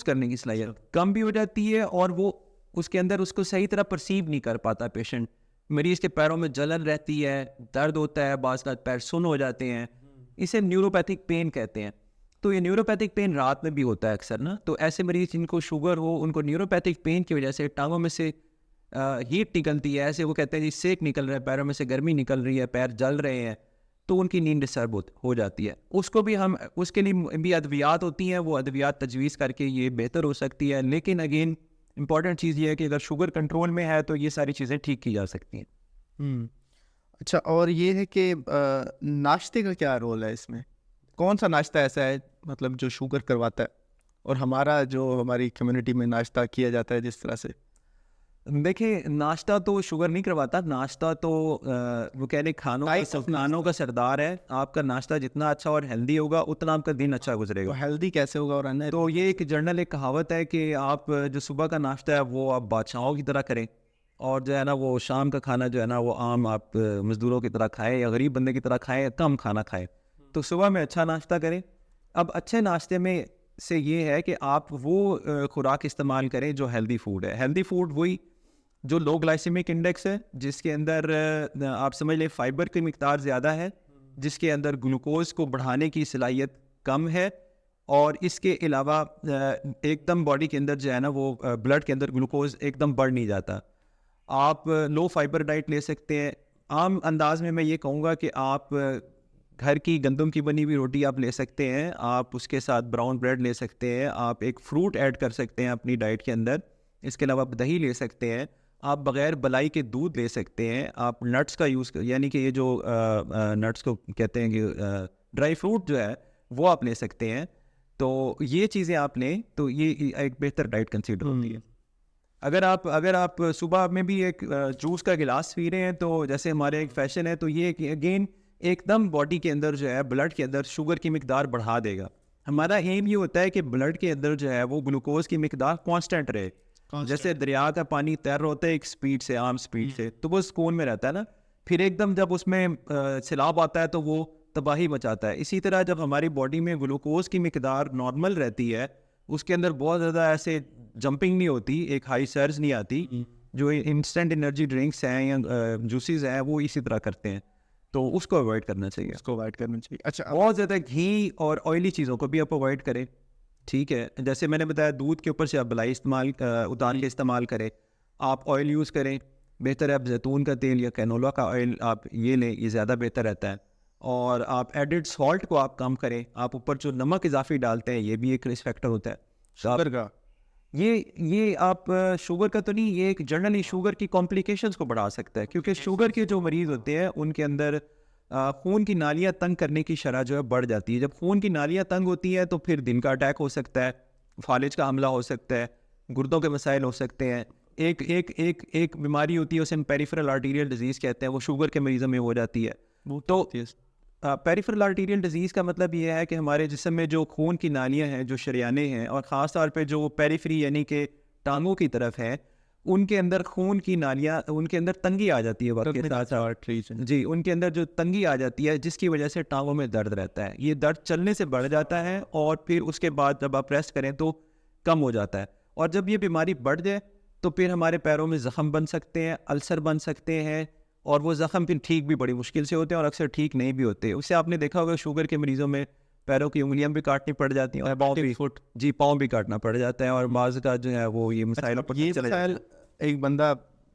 کرنے کی صلاحیت کم بھی ہو جاتی ہے, اور وہ اس کے اندر اس کو صحیح طرح پرسیو نہیں کر پاتا پیشنٹ. مریض کے پیروں میں جلن رہتی ہے, درد ہوتا ہے, بعض کا پیر سن ہو جاتے ہیں. اسے نیوروپیتھک پین کہتے ہیں. تو یہ نیوروپیتھک پین رات میں بھی ہوتا ہے اکثر نا. تو ایسے مریض جن کو شوگر ہو ان کو نیوروپیتھک پین کی وجہ سے ٹانگوں میں سے ہیٹ نکلتی ہے, ایسے وہ کہتے ہیں جی سیک نکل رہا ہے, پیروں میں سے گرمی نکل رہی ہے, پیر جل رہے ہیں, تو ان کی نیند ڈسٹرب ہو جاتی ہے. اس کو بھی اس کے لیے بھی ادویات ہوتی ہیں, وہ ادویات تجویز کر کے یہ بہتر ہو سکتی ہے. لیکن اگین امپورٹنٹ چیز یہ ہے کہ اگر شوگر کنٹرول میں ہے تو یہ ساری چیزیں ٹھیک کی جا سکتی ہیں. اچھا, اور یہ ہے کہ ناشتے کا کیا رول ہے اس میں؟ کون سا ناشتہ ایسا ہے مطلب جو شوگر کرواتا ہے, اور ہماری کمیونٹی میں ناشتہ کیا جاتا ہے جس طرح سے؟ دیکھیں, ناشتہ تو شوگر نہیں کرواتا. ناشتہ تو وہ کہہ لیں کھانوں کا سردار ہے. آپ کا ناشتہ جتنا اچھا اور ہیلدی ہوگا اتنا آپ کا دن اچھا گزرے گا. ہیلدی کیسے ہوگا؟ اور تو یہ ایک جنرل ایک کہاوت ہے کہ آپ جو صبح کا ناشتہ ہے وہ آپ بادشاہوں کی طرح کریں, اور جو ہے نا وہ شام کا کھانا جو ہے نا وہ عام آپ مزدوروں کی طرح کھائیں یا غریب بندے کی طرح کھائیں, کم کھانا کھائیں. تو صبح میں اچھا ناشتہ کریں. اب اچھے ناشتے میں سے یہ ہے کہ آپ وہ خوراک استعمال کریں جو ہیلدی فوڈ ہے. ہیلدی فوڈ وہی جو لو گلائسیمک انڈیکس ہے, جس کے اندر آپ سمجھ لیں فائبر کی مقدار زیادہ ہے, جس کے اندر گلوکوز کو بڑھانے کی صلاحیت کم ہے, اور اس کے علاوہ ایک دم باڈی کے اندر جو ہے نا وہ بلڈ کے اندر گلوکوز ایک دم بڑھ نہیں جاتا. آپ لو فائبر ڈائٹ لے سکتے ہیں. عام انداز میں یہ کہوں گا کہ آپ گھر کی گندم کی بنی ہوئی روٹی آپ لے سکتے ہیں, آپ اس کے ساتھ براؤن بریڈ لے سکتے ہیں, آپ ایک فروٹ ایڈ کر سکتے ہیں اپنی ڈائٹ کے اندر. اس کے علاوہ آپ دہی لے سکتے ہیں, آپ بغیر بلائی کے دودھ لے سکتے ہیں, آپ نٹس کا یوز یعنی کہ یہ جو نٹس کو کہتے ہیں کہ ڈرائی فروٹ جو ہے وہ آپ لے سکتے ہیں. تو یہ چیزیں آپ لیں تو یہ ایک بہتر ڈائٹ کنسیڈر ہوتی ہے. اگر آپ صبح میں بھی ایک جوس کا گلاس پی رہے ہیں تو جیسے ہمارے ایک فیشن ہے, تو یہ کہ اگین ایک دم باڈی کے اندر جو ہے بلڈ کے اندر شوگر کی مقدار بڑھا دے گا. ہمارا ایم یہ ہوتا ہے کہ بلڈ کے اندر جو ہے وہ گلوکوز کی مقدار کانسٹنٹ رہے. جیسے دریا کا پانی تیر رہا ہوتا ہے ایک سپیڈ سے, عام سپیڈ سے, تو وہ سکون میں رہتا ہے نا. پھر ایک دم جب اس میں سیلاب آتا ہے تو وہ تباہی مچاتا ہے. اسی طرح جب ہماری باڈی میں گلوکوز کی مقدار نارمل رہتی ہے, اس کے اندر بہت زیادہ ایسے جمپنگ نہیں ہوتی, ایک ہائی سرج نہیں آتی, جو انسٹنٹ انرجی ڈرنکس ہیں یا جوسز ہیں وہ اسی طرح کرتے ہیں. تو اس کو اوائڈ کرنا چاہیے. اس کو اوائڈ کرنا چاہیے. اچھا بہت زیادہ گھی اور آئلی چیزوں کو بھی آپ اوائڈ کریں. ٹھیک ہے, جیسے میں نے بتایا دودھ کے اوپر سے آپ بلائی اتار کے استعمال کریں. آپ آئل یوز کریں, بہتر ہے آپ زیتون کا تیل یا کینولا کا آئل آپ یہ لیں, یہ زیادہ بہتر رہتا ہے. اور آپ ایڈڈ سالٹ کو آپ کم کریں. آپ اوپر جو نمک اضافی ڈالتے ہیں یہ بھی ایک رسک فیکٹر ہوتا ہے. شوگر کا یہ آپ شوگر کا تو نہیں, یہ ایک جنرلی شوگر کی کمپلیکیشنز کو بڑھا سکتا ہے, کیونکہ شوگر کے جو مریض ہوتے ہیں ان کے اندر خون کی نالیاں تنگ کرنے کی شرح جو ہے بڑھ جاتی ہے. جب خون کی نالیاں تنگ ہوتی ہیں تو پھر دل کا اٹیک ہو سکتا ہے, فالج کا حملہ ہو سکتا ہے, گردوں کے مسائل ہو سکتے ہیں. ایک بیماری ہوتی ہے اسے ہم پیریفرل آرٹیریل ڈیزیز کہتے ہیں, وہ شوگر کے مریضوں میں ہو جاتی ہے. تو پیریفرل آرٹیریل ڈیزیز کا مطلب یہ ہے کہ ہمارے جسم میں جو خون کی نالیاں ہیں, جو شریانے ہیں, اور خاص طور پہ جو پیریفری یعنی کہ ٹانگوں کی طرف ہے, ان کے اندر خون کی نالیاں, ان کے اندر تنگی آ جاتی ہے وقت کے ساتھ ساتھ. جی, ان کے اندر جو تنگی آ جاتی ہے جس کی وجہ سے ٹانگوں میں درد رہتا ہے. یہ درد چلنے سے بڑھ جاتا ہے اور پھر اس کے بعد جب آپ ریسٹ کریں تو کم ہو جاتا ہے. اور جب یہ بیماری بڑھ جائے تو پھر ہمارے پیروں میں زخم بن سکتے ہیں, السر بن سکتے ہیں, اور وہ زخم پھر ٹھیک بھی بڑی مشکل سے ہوتے ہیں اور اکثر ٹھیک نہیں بھی ہوتے. اس سے آپ نے دیکھا ہوگا شوگر کے مریضوں میں پیروں کی انگلیاں بھی کاٹنی پڑ جاتی ہیں, اور پاؤں بھی کاٹنا پڑ جاتا ہے, اور بعض کا جو ہے وہ یہ مسائل ایک بندہ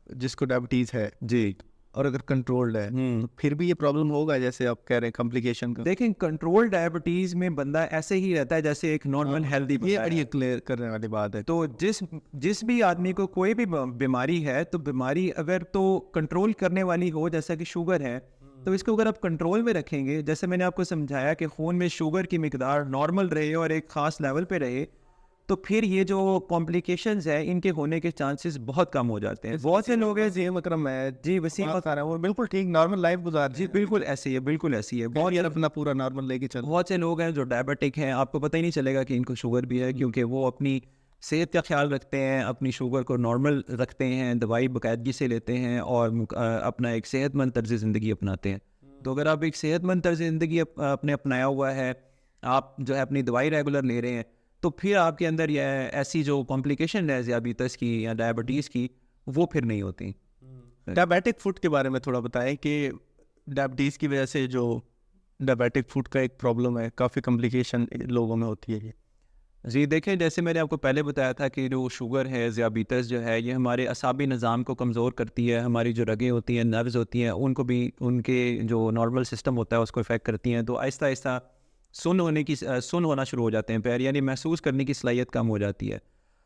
جس کو ڈائبٹیز ہے جی اور اگر کنٹرولڈ ہے تو پھر بھی یہ پرابلم ہوگا, جیسے آپ کہہ رہے ہیں کمپلیکیشن کا. دیکھیں کنٹرول ڈائبٹیز میں بندہ ایسے ہی رہتا ہے جیسے ایک نارمل ہیلدی, یہ کلیئر کرنے والی بات ہے. تو جس بھی آدمی کو کوئی بھی بیماری ہے, تو بیماری اگر تو کنٹرول کرنے والی ہو جیسا کہ شوگر ہے, تو اس کو اگر آپ کنٹرول میں رکھیں گے, جیسے میں نے آپ کو سمجھایا کہ خون میں شوگر کی مقدار نارمل رہے اور ایک خاص لیول پہ رہے, تو پھر یہ جو کمپلیکیشنز ہیں ان کے ہونے کے چانسز بہت کم ہو جاتے ہیں. بہت سے لوگ ہیں وسیم اکرم ہے جی, وسیم وہ بالکل ٹھیک نارمل لائف گزار جی بالکل ایسی ہے, بالکل ایسی ہے. بہت یار اپنا پورا نارمل لے کے چل. بہت سے لوگ ہیں جو ڈائبٹک ہیں, آپ کو پتہ ہی نہیں چلے گا کہ ان کو شوگر بھی ہے, کیونکہ وہ اپنی صحت کا خیال رکھتے ہیں, اپنی شوگر کو نارمل رکھتے ہیں, دوائی باقاعدگی سے لیتے ہیں, اور اپنا ایک صحت مند طرز زندگی اپناتے ہیں. تو اگر آپ ایک صحت مند طرز زندگی اپنے اپنایا ہوا ہے, آپ جو ہے اپنی دوائی ریگولر لے رہے ہیں, تو پھر آپ کے اندر یہ ایسی جو کمپلیکیشن ہے ذیابیطس کی یا ڈائبٹیز کی, وہ پھر نہیں ہوتی. ڈائبیٹک فوڈ کے بارے میں تھوڑا بتائیں کہ ڈائبٹیز کی وجہ سے جو ڈائبیٹک فوڈ کا ایک پرابلم ہے, کافی کمپلیکیشن لوگوں میں ہوتی ہے. یہ جی دیکھیں, جیسے میں نے آپ کو پہلے بتایا تھا کہ جو شوگر ہے, ذیابیطس جو ہے, یہ ہمارے اعصابی نظام کو کمزور کرتی ہے. ہماری جو رگیں ہوتی ہیں, نروز ہوتی ہیں, ان کو بھی ان کے جو نارمل سسٹم ہوتا ہے اس کو افیکٹ کرتی ہیں. تو آہستہ آہستہ سن ہونا شروع ہو جاتے ہیں پیر, یعنی محسوس کرنے کی صلاحیت کم ہو جاتی ہے.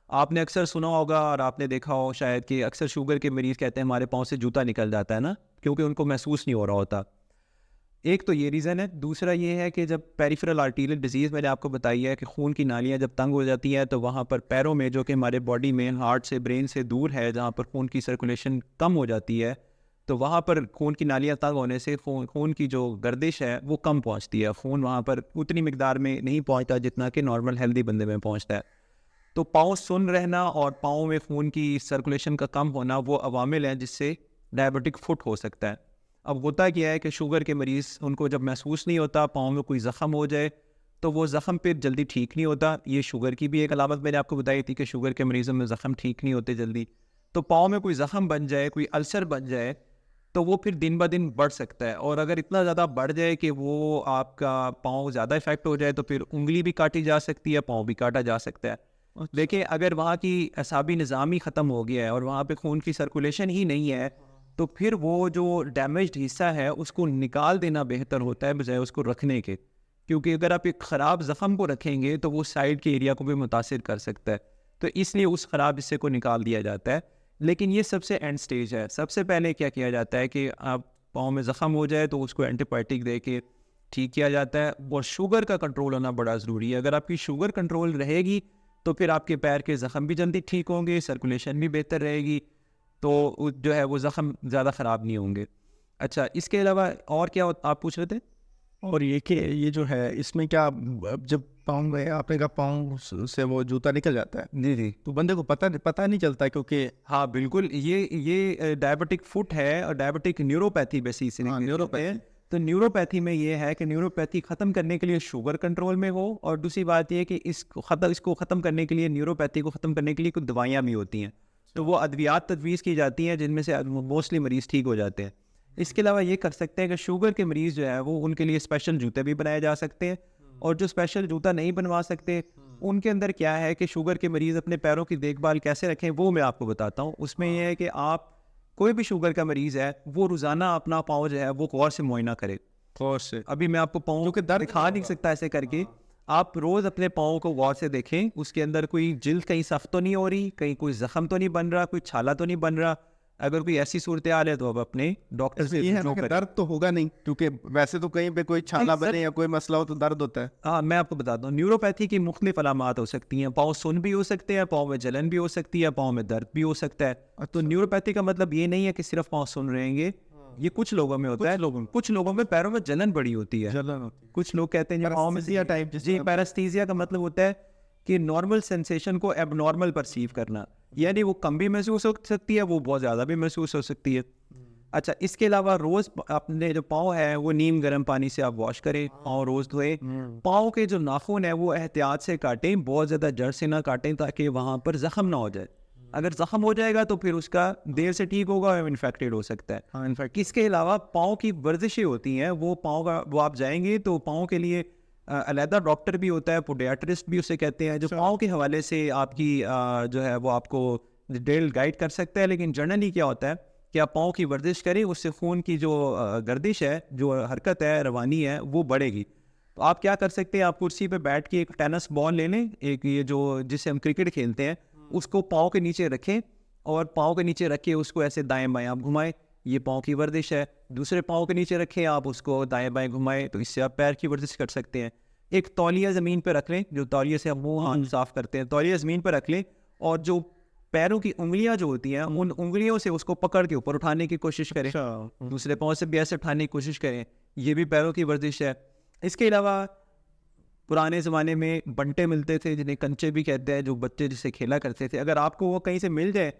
آپ نے اکثر سنا ہوگا اور آپ نے دیکھا ہو شاید کہ اکثر شوگر کے مریض کہتے ہیں ہمارے پاؤں سے جوتا نکل جاتا ہے نا, کیونکہ ان کو محسوس نہیں ہو رہا ہوتا. ایک تو یہ ریزن ہے. دوسرا یہ ہے کہ جب پیریفرل آرٹیریل ڈیزیز میں نے آپ کو بتائی ہے کہ خون کی نالیاں جب تنگ ہو جاتی ہیں, تو وہاں پر پیروں میں, جو کہ ہمارے باڈی میں ہارٹ سے, برین سے دور ہے, جہاں پر خون کی سرکولیشن کم ہو جاتی ہے, تو وہاں پر خون کی نالیاں تنگ ہونے سے خون کی جو گردش ہے وہ کم پہنچتی ہے. خون وہاں پر اتنی مقدار میں نہیں پہنچتا جتنا کہ نارمل ہیلدی بندے میں پہنچتا ہے. تو پاؤں سن رہنا اور پاؤں میں خون کی سرکولیشن کا کم ہونا وہ عوامل ہیں جس سے ڈائبٹک فٹ ہو سکتا ہے. اب ہوتا کیا ہے کہ شوگر کے مریض, ان کو جب محسوس نہیں ہوتا, پاؤں میں کوئی زخم ہو جائے تو وہ زخم پھر جلدی ٹھیک نہیں ہوتا. یہ شوگر کی بھی ایک علامت میں نے آپ کو بتائی تھی کہ شوگر کے مریضوں میں زخم ٹھیک نہیں ہوتے جلدی. تو پاؤں میں کوئی زخم بن جائے, کوئی السر بن جائے, تو وہ پھر دن بہ دن بڑھ سکتا ہے. اور اگر اتنا زیادہ بڑھ جائے کہ وہ آپ کا پاؤں زیادہ افیکٹ ہو جائے, تو پھر انگلی بھی کاٹی جا سکتی ہے, پاؤں بھی کاٹا جا سکتا ہے. دیکھیں, اگر وہاں کی اعصابی نظام ہی ختم ہو گیا ہے اور وہاں پہ خون کی سرکولیشن ہی نہیں ہے, تو پھر وہ جو ڈیمیجڈ حصہ ہے اس کو نکال دینا بہتر ہوتا ہے بجائے اس کو رکھنے کے. کیونکہ اگر آپ ایک خراب زخم کو رکھیں گے تو وہ سائڈ کے ایریا کو بھی متاثر کر سکتا ہے. تو اس لیے اس خراب حصے کو نکال دیا جاتا ہے. لیکن یہ سب سے اینڈ سٹیج ہے. سب سے پہلے کیا کیا جاتا ہے کہ آپ پاؤں میں زخم ہو جائے تو اس کو اینٹی بایوٹک دے کے ٹھیک کیا جاتا ہے. اور شوگر کا کنٹرول ہونا بڑا ضروری ہے. اگر آپ کی شوگر کنٹرول رہے گی تو پھر آپ کے پیر کے زخم بھی جلدی ٹھیک ہوں گے, سرکولیشن بھی بہتر رہے گی, تو جو ہے وہ زخم زیادہ خراب نہیں ہوں گے. اچھا, اس کے علاوہ اور کیا آپ پوچھ رہے تھے؟ اور یہ کہ یہ جو ہے اس میں کیا, جب پاؤں گئے آپ نے کہا پاؤں سے وہ جوتا نکل جاتا ہے, جی جی, تو بندے کو پتہ نہیں چلتا, کیونکہ ہاں بالکل, یہ ڈائبٹک فٹ ہے اور ڈائبٹک نیوروپیتھی بیسیکلی. نیوروپیتھی. تو نیوروپیتھی میں یہ ہے کہ نیوروپیتھی ختم کرنے کے لیے شوگر کنٹرول میں ہو, اور دوسری بات یہ ہے کہ اس کو ختم کرنے کے لیے, نیوروپیتھی کو ختم کرنے کے لیے کچھ دوائیاں بھی ہوتی ہیں. تو وہ ادویات تجویز کی جاتی ہیں جن میں سے موسٹلی مریض ٹھیک ہو جاتے ہیں. اس کے علاوہ یہ کر سکتے ہیں کہ شوگر کے مریض جو ہے وہ ان کے لیے اسپیشل جوتے بھی بنائے جا سکتے ہیں, اور جو اسپیشل جوتا نہیں بنوا سکتے ان کے اندر کیا ہے کہ شوگر کے مریض اپنے پیروں کی دیکھ بھال کیسے رکھیں وہ میں آپ کو بتاتا ہوں. اس میں یہ ہے کہ آپ کوئی بھی شوگر کا مریض ہے وہ روزانہ اپنا پاؤں جو ہے وہ غور سے معائنہ کرے. غور سے ابھی میں آپ کو پاؤں کے درد دکھا نہیں سکتا ایسے کر کے, آپ روز اپنے پاؤں کو غور سے دیکھیں اس کے اندر کوئی جلد کہیں سخت تو نہیں ہو رہی, کہیں کوئی زخم تو نہیں بن رہا, کوئی چھالا تو نہیں بن رہا. اگر کوئی ایسی صورتحال ہے تو اب اپنے ڈاکٹر سے یہ ہے کہ درد تو ہوگا نہیں, کیونکہ ویسے تو کہیں پہ کوئی چھالا بنے یا کوئی مسئلہ ہو تو درد ہوتا ہے. ہاں میں آپ کو بتاتا ہوں, نیوروپیتھی کی مختلف علامات ہو سکتی ہیں. پاؤں سن بھی ہو سکتے ہیں, پاؤں میں جلن بھی ہو سکتی ہے, پاؤں میں درد بھی ہو سکتا ہے. تو نیوروپیتھی کا مطلب یہ نہیں ہے کہ صرف پاؤں سن رہیں گے, یہ کچھ لوگوں میں ہوتا ہے. کچھ لوگوں میں پیروں میں جلن بڑی ہوتی ہے. کچھ لوگ کہتے ہیں پاؤں میں جی پیرستھیزیا کا مطلب ہوتا ہے کہ نارمل سینسیشن کو اب نارمل پرسیو کرنا, یعنی وہ کم بھی محسوس ہو سکتی ہے, وہ بہت زیادہ بھی محسوس ہو سکتی ہے. اچھا, اس کے علاوہ روز اپنے جو پاؤں ہے وہ نیم گرم پانی سے آپ واش کریں, پاؤں روز دھوئیں. پاؤں کے جو ناخن ہے وہ احتیاط سے کاٹیں, بہت زیادہ جڑ سے نہ کاٹیں تاکہ وہاں پر زخم نہ ہو جائے. اگر زخم ہو جائے گا تو پھر اس کا دیر سے ٹھیک ہوگا اور انفیکٹڈ ہو سکتا ہے. اس کے علاوہ پاؤں کی ورزشیں ہوتی ہیں, وہ پاؤں کا وہ آپ جائیں گے تو پاؤں کے لیے علیحدہ ڈاکٹر بھی ہوتا ہے, پوڈیاٹرسٹ بھی اسے کہتے ہیں, جو پاؤں کے حوالے سے آپ کی جو ہے وہ آپ کو ڈیٹیل گائیڈ کر سکتا ہے. لیکن جنرلی کیا ہوتا ہے کہ آپ پاؤں کی ورزش کریں, اس سے خون کی جو گردش ہے, جو حرکت ہے, روانی ہے, وہ بڑھے گی. تو آپ کیا کر سکتے ہیں, آپ کرسی پہ بیٹھ کے ایک ٹینس بال لے لیں, ایک یہ جو جسے ہم کرکٹ کھیلتے ہیں, اس کو پاؤں کے نیچے رکھیں اور پاؤں کے نیچے رکھ کے اس کو ایسے دائیں بائیں آپ گھمائیں. یہ پاؤں کی ورزش ہے. دوسرے پاؤں کے نیچے رکھیں, آپ اس کو دائیں بائیں گھمائیں, تو اس سے آپ پیر کی ورزش کر سکتے ہیں. ایک تولیہ زمین پہ رکھ لیں, جو تولیے سے ہم منہ ہاتھ صاف کرتے ہیں, تولیہ زمین پہ رکھ لیں, اور جو پیروں کی انگلیاں جو ہوتی ہیں ان انگلیوں سے اس کو پکڑ کے اوپر اٹھانے کی کوشش کریں. دوسرے پاؤں سے بھی ایسے اٹھانے کی کوشش کریں, یہ بھی پیروں کی ورزش ہے. اس کے علاوہ پرانے زمانے میں بنٹے ملتے تھے جنہیں کنچے بھی کہتے ہیں, جو بچے جسے کھیلا کرتے تھے. اگر آپ کو وہ کہیں سے مل جائے